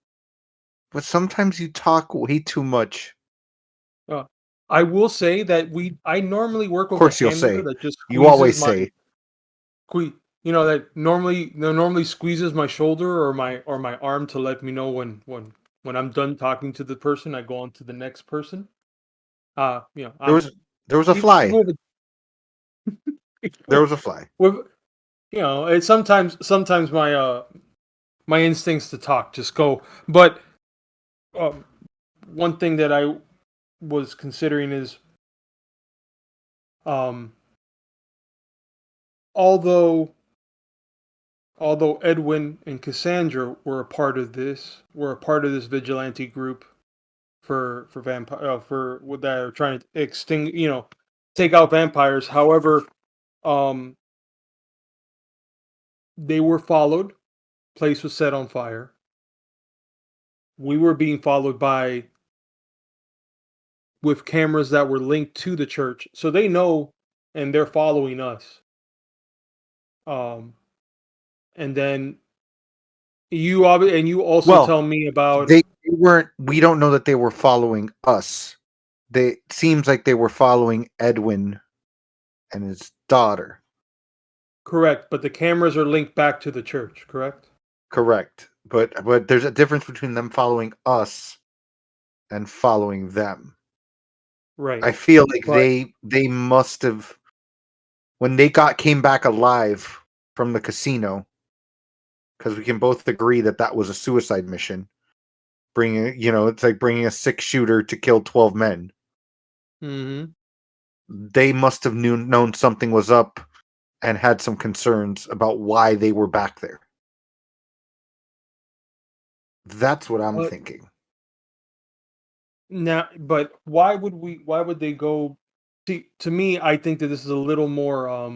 but sometimes you talk way too much. uh, I will say that I normally work Of with a course, you'll handler say. that just You squeezes always my say. that normally squeezes my shoulder or my arm to let me know when I'm done talking to the person. I go on to the next person. There I'm was there was a fly. even with There was a fly. with it's sometimes my instincts to talk just go. But um, one thing that I was considering is um, although Edwin and Cassandra were a part of this vigilante group for vampire for what that are trying to extinct, take out vampires. However, um, they were followed. Place was set on fire. We were being followed by with cameras that were linked to the church, so they know and they're following us. Um, and then you also Well, tell me about they weren't. We don't know that they were following us. They seems like they were following Edwin and his daughter. correct, but the cameras are linked back to the church, correct? Correct. But there's a difference between them following us and following them. Right, I feel like but they must have, when they came back alive from the casino, because we can both agree that that was a suicide mission. It's like bringing a 6-shooter to kill 12 men. mhm. They must have known something was up and had some concerns about why they were back there. That's what I'm But thinking. now, but why would they go? See, to me, I think that this is a little more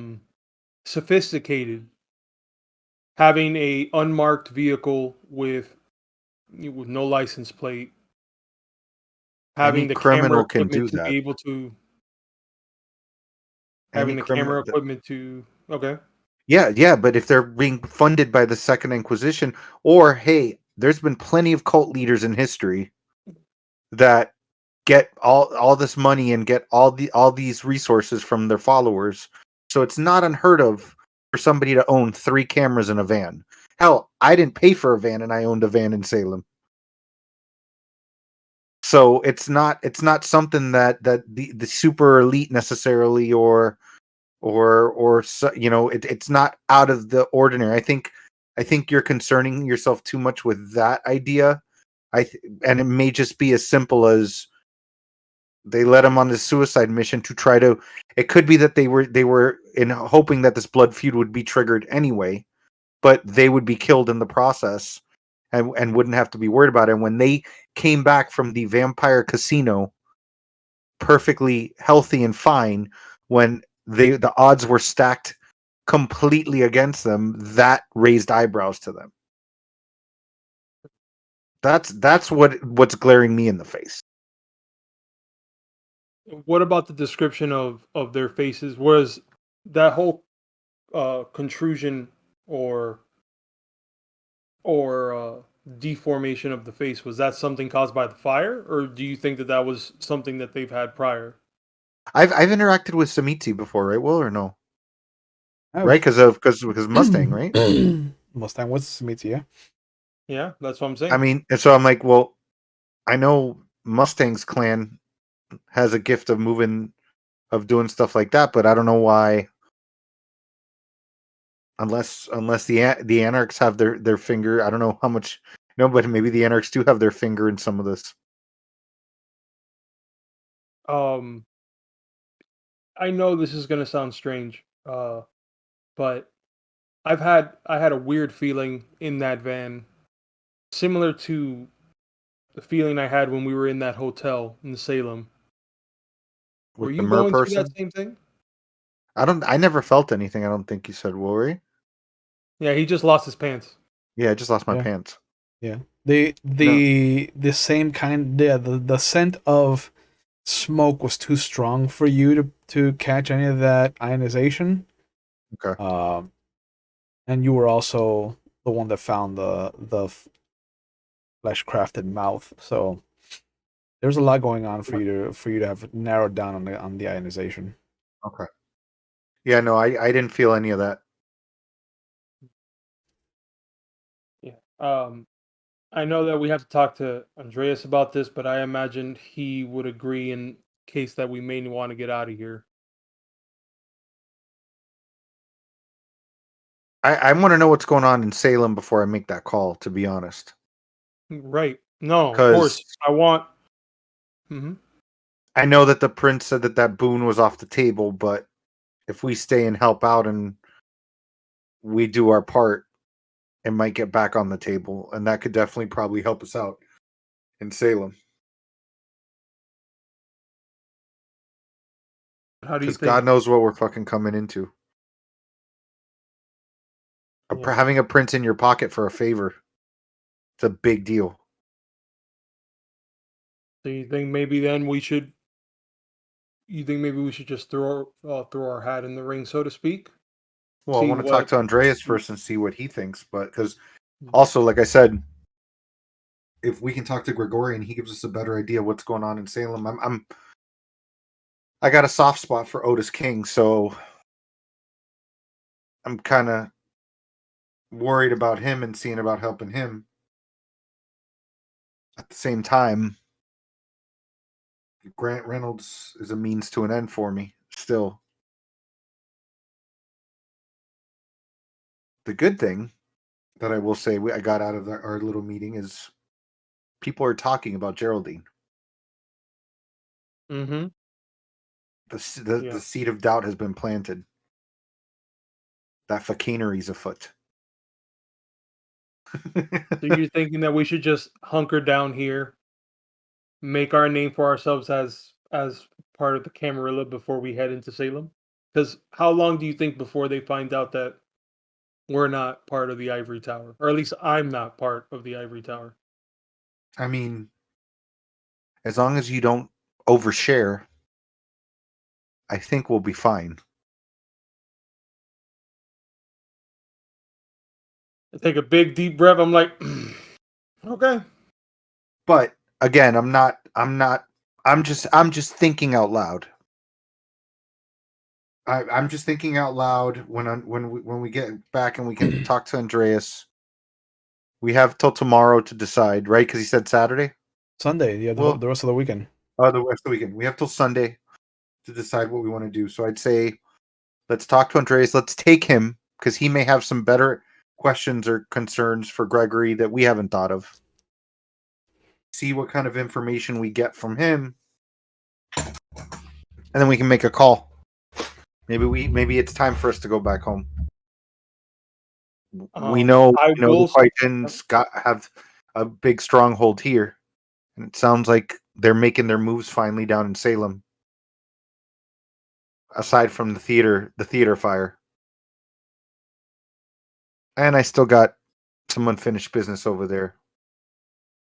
sophisticated. Having a unmarked vehicle with no license plate, Any having the camera criminal can equipment do to that. be able to Any having the criminal. camera equipment to okay. Yeah, yeah, but if they're being funded by the Second Inquisition, or hey, there's been plenty of cult leaders in history that get all this money and get all these resources from their followers. So it's not unheard of for somebody to own 3 cameras in a van. Hell, I didn't pay for a van and I owned a van in Salem. So it's not something that the super elite necessarily it's not out of the ordinary. I think you're concerning yourself too much with that idea. And it may just be as simple as they led him on this suicide mission to try to. It could be that they were in hoping that this blood feud would be triggered anyway, but they would be killed in the process and wouldn't have to be worried about it. And when they came back from the vampire casino perfectly healthy and fine, when the odds were stacked completely against them, that raised eyebrows to them. That's what's glaring me in the face. What about the description of their faces? Was that whole contrusion or or deformation of the face, was that something caused by the fire, or do you think that that was something that they've had prior? I've interacted with Samiti before, right? Will or no? Right? I've Because Mustang, right? Mustang was Smith, yeah. Yeah, that's what I'm I saying. mean, and so I'm like, well, I know Mustang's clan has a gift of doing stuff like that, but I don't know why, unless the Anarchs have their finger. I don't know how much, but maybe the Anarchs do have their finger in some of this. Um, I know this is gonna sound strange, but I had a weird feeling in that van, similar to the feeling I had when we were in that hotel in Salem. Were with the you mer going through that person. same thing? I never felt anything. I don't think you said worry. Yeah, he just lost his pants. Yeah, I just lost my Yeah. pants. Yeah. The same kind. Yeah. The scent of smoke was too strong for you to catch any of that ionization. Okay. And you were also the one that found the flesh crafted mouth. So there's a lot going on for you to have narrowed down on the ionization. Okay. Yeah, no, I didn't feel any of that. Yeah. I know that we have to talk to Andreas about this, but I imagine he would agree in case that we may want to get out of here. I want to know what's going on in Salem before I make that call, to be honest. Right. No, of Because course. I want. Mhm. I know that the prince said that boon was off the table, but if we stay and help out and we do our part, it might get back on the table, and that could definitely probably help us out in Salem. How do you Because God think? knows what we're fucking coming into. Yeah. Having a prince in your pocket for a favor, it's a big deal. So you think maybe then we should? You think maybe we should just throw our hat in the ring, so to speak? Well, I See want to talk what? to Andreas first and see what he thinks, but because Mm. also, like I said, if we can talk to Gregorian, he gives us a better idea what's going on in Salem. I got a soft spot for Otis King, so I'm kind of worried about him and seeing about helping him. At the same time, Grant Reynolds is a means to an end for me. Still, the good thing that I will say I got out of our little meeting is people are talking about Geraldine. Mm-hmm. The Yeah. seed of doubt has been planted. That fakinery's afoot. So you're thinking that we should just hunker down here, make our name for ourselves as part of the Camarilla before we head into Salem? Because how long do you think before they find out that we're not part of the Ivory Tower, or at least I'm not part of the Ivory Tower? I mean, as long as you don't overshare, I think we'll be fine. I take a big deep breath. I'm like, okay. But again, I'm just thinking out loud. I'm just thinking out loud when we get back and we can talk to Andreas. We have till tomorrow to decide, right? Because he said Saturday. Sunday, yeah, Well, the rest of the weekend. the rest of the weekend. We have till Sunday to decide what we want to do. So I'd say let's talk to Andreas. Let's take him because he may have some better questions or concerns for Gregory that we haven't thought of. See what kind of information we get from him, and then we can make a call. Maybe it's time for us to go back home. We know I the will. Kuei-Jin's have a big stronghold here, and it sounds like they're making their moves finally down in Salem. Aside from the theater fire, and I still got some unfinished business over there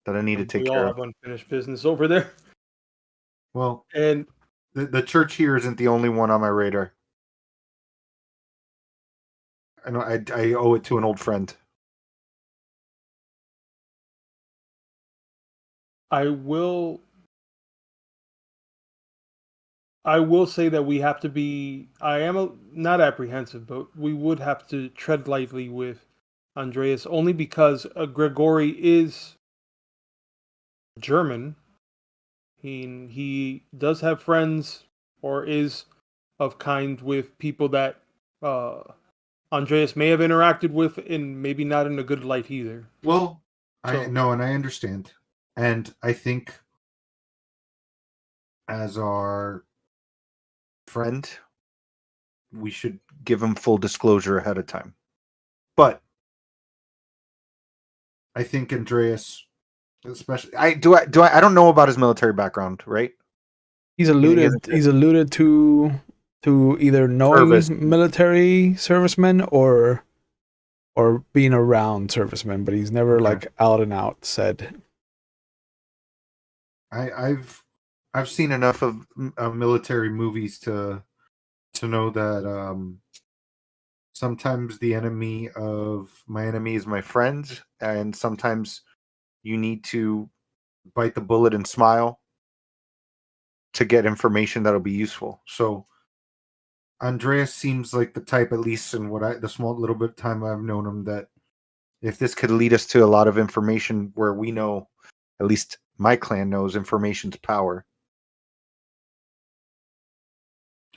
that I need to take We care all of. have unfinished business over there, Well, and the church here isn't the only one on my radar. I know I owe it to an old friend. I will. I will say that we have to be. I am not apprehensive, but we would have to tread lightly with Andreas only because Gregory is German. He does have friends or is of kind with people that uh, Andreas may have interacted with, and maybe not in a good light either. Well, I So know and I understand, and I think as our friend, we should give him full disclosure ahead of time. But I think Andreas, especially, I don't know about his military background, right? He's Meaning he alluded. hasn't said He's alluded to either knowing service. military servicemen or being around servicemen, but he's never Okay. like out and out said. I've seen enough of military movies to know that sometimes the enemy of my enemy is my friend, and sometimes you need to bite the bullet and smile to get information that'll be useful. So Andreas seems like the type, at least in the small little bit of time I've known him, that if this could lead us to a lot of information where we know, at least my clan knows, information's power,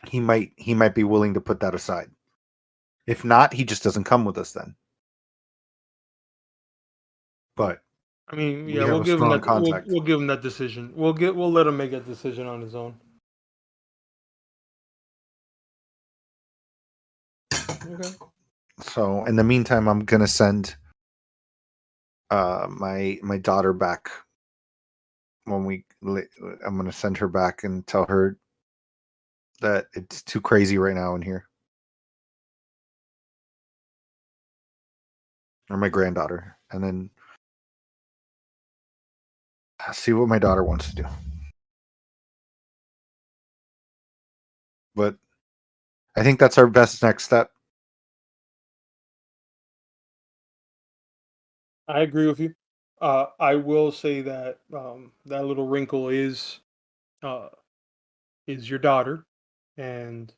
he might be willing to put that aside. If not, he just doesn't come with us then. But I mean, we yeah, have we'll a give him strong that. contact. We'll give him that decision. We'll let him make that decision on his own. Okay. So in the meantime, I'm gonna send my daughter back. I'm gonna send her back and tell her that it's too crazy right now in here. Or my granddaughter, and then see what my daughter wants to do. But I think that's our best next step. I agree with you. I will say that that little wrinkle is your daughter, and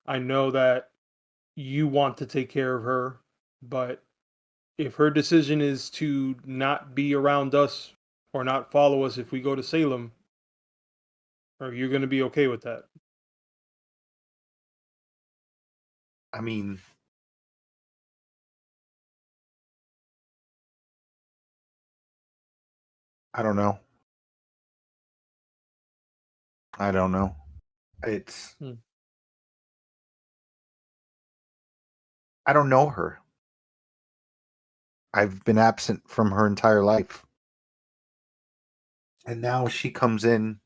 I know that you want to take care of her, but if her decision is to not be around us or not follow us if we go to Salem, are you going to be okay with that? I mean, I don't know. It's Hmm. I don't know her. I've been absent from her entire life. And now she comes in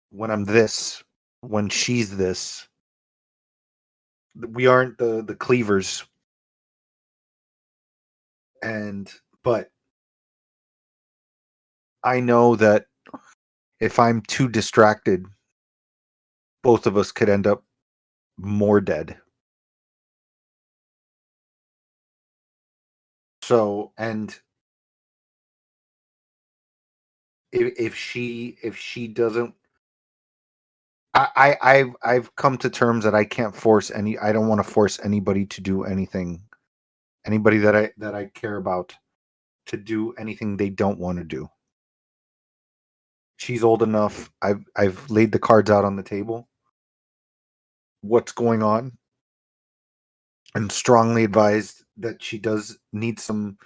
when I'm this, when she's this. We aren't the cleavers. But I know that if I'm too distracted, both of us could end up more dead. So, and if she doesn't, I've come to terms that I can't force any. I don't want to force anybody to do anything. Anybody that I care about to do anything they don't want to do. She's old enough. I've laid the cards out on the table. What's going on? And strongly advised that she does need some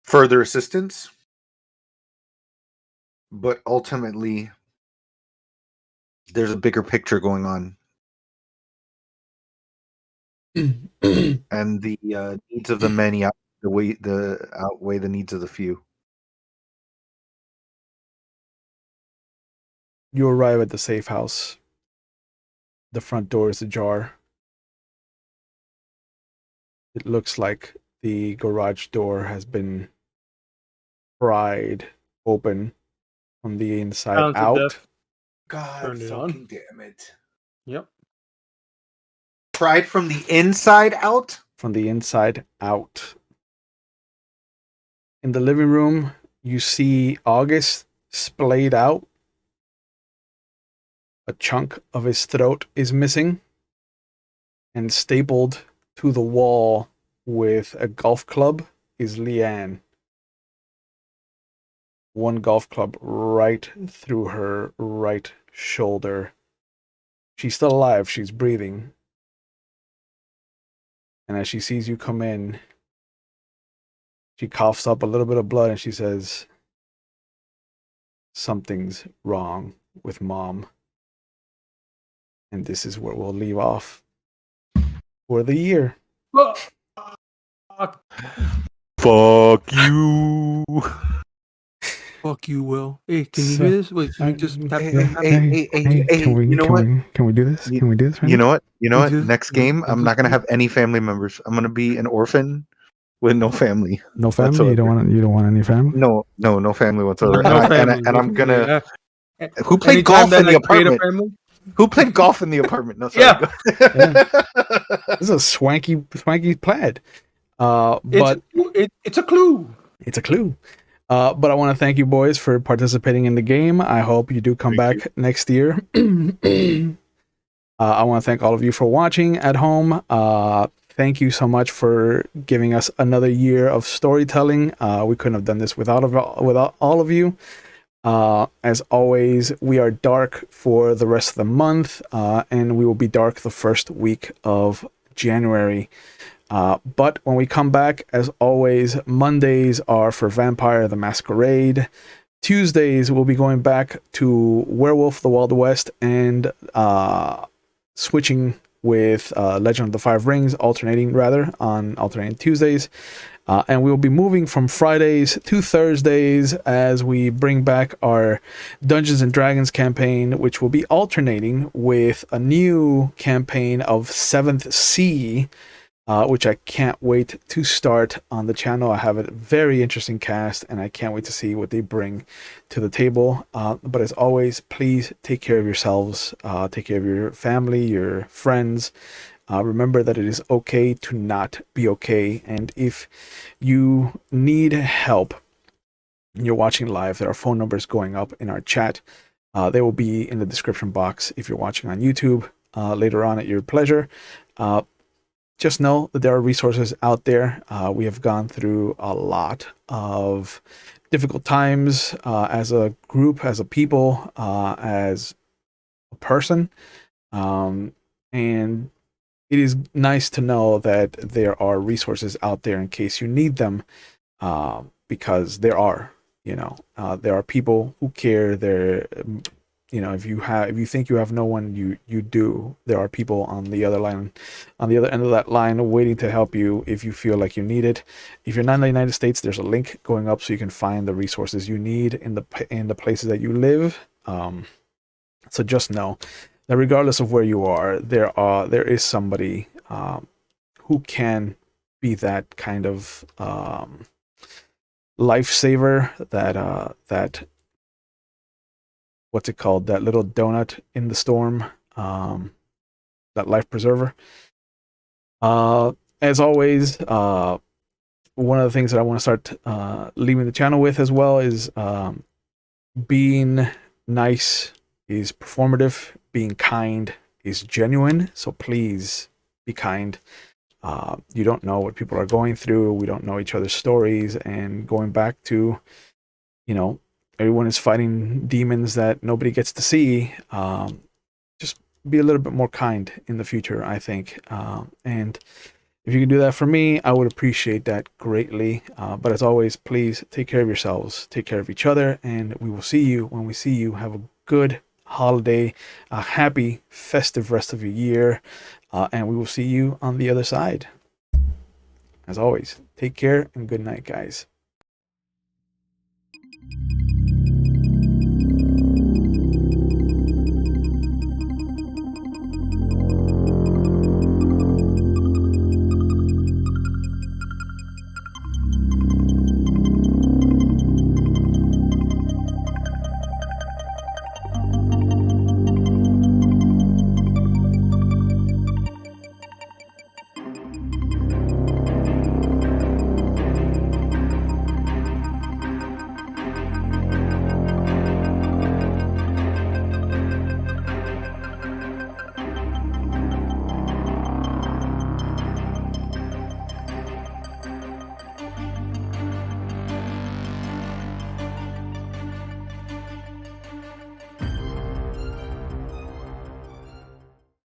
further assistance. But ultimately, there's a bigger picture going on, and the needs of the many outweigh the needs of the few. You arrive at the safe house. The front door is ajar. It looks like the garage door has been pried open from the inside Pound to out. death. God Turned it on. fucking damn it. Yep. Pried from the inside out? From the inside out. In the living room, you see August splayed out. A chunk of his throat is missing. And stapled to the wall with a golf club is Leanne. One golf club right through her right shoulder. She's still alive. She's breathing. And as she sees you come in, she coughs up a little bit of blood and she says, "Something's wrong with Mom." And this is where we'll leave off for the year. Fuck. Fuck you. Fuck you, Will. Hey, can you So- hear this? Wait, can you just tap? Hey, tap, tap? hey, can we you know what? can we do this? You, Can we do this right you now? know what? You know You what? just- Next you- game, you I'm just- not gonna have any family members. I'm gonna be an orphan with no family. No family. You don't want any family. No family whatsoever. No and family. I'm gonna. Yeah. Who played Anytime golf that in the I create a apartment? family, Who played golf in the apartment? No, sorry. Yeah. This is a swanky plaid. But it's a clue. it's a clue. But I want to thank you boys for participating in the game. I hope you do come Thank back next year. I want to thank all of you for watching at home. Thank you so much for giving us another year of storytelling. We couldn't have done this without all of you. As always, we are dark for the rest of the month, and we will be dark the first week of January. But when we come back, as always, Mondays are for Vampire the Masquerade. Tuesdays, we'll be going back to Werewolf the Wild West and switching with Legend of the Five Rings, alternating Tuesdays. And we will be moving from Fridays to Thursdays as we bring back our Dungeons and Dragons campaign, which will be alternating with a new campaign of 7th Sea, which I can't wait to start on the channel. I have a very interesting cast, and I can't wait to see what they bring to the table. But as always, please take care of yourselves, take care of your family, your friends. Remember that it is okay to not be okay. And if you need help and you're watching live, there are phone numbers going up in our chat. They will be in the description box if you're watching on YouTube later on at your pleasure. Just know that there are resources out there. We have gone through a lot of difficult times as a group, as a people, as a person. And it is nice to know that there are resources out there in case you need them, because there are, there are people who care. If you think you have no one, you do. There are people on the other end of that line waiting to help you if you feel like you need it. If you're not in the United States, there's a link going up so you can find the resources you need in the places that you live. So just know that regardless of where you are, there is somebody who can be that kind of lifesaver, that what's it called? That little donut in the storm, that life preserver. As always, one of the things that I want to start leaving the channel with as well is being nice is performative, being kind is genuine. So please be kind. You don't know what people are going through. We don't know each other's stories. And going back to, everyone is fighting demons that nobody gets to see. Just be a little bit more kind in the future, I think. And if you can do that for me, I would appreciate that greatly. But as always, please take care of yourselves, take care of each other, and we will see you when we see you. Have a good holiday, a happy, festive rest of your year, and we will see you on the other side. As always, take care and good night, guys.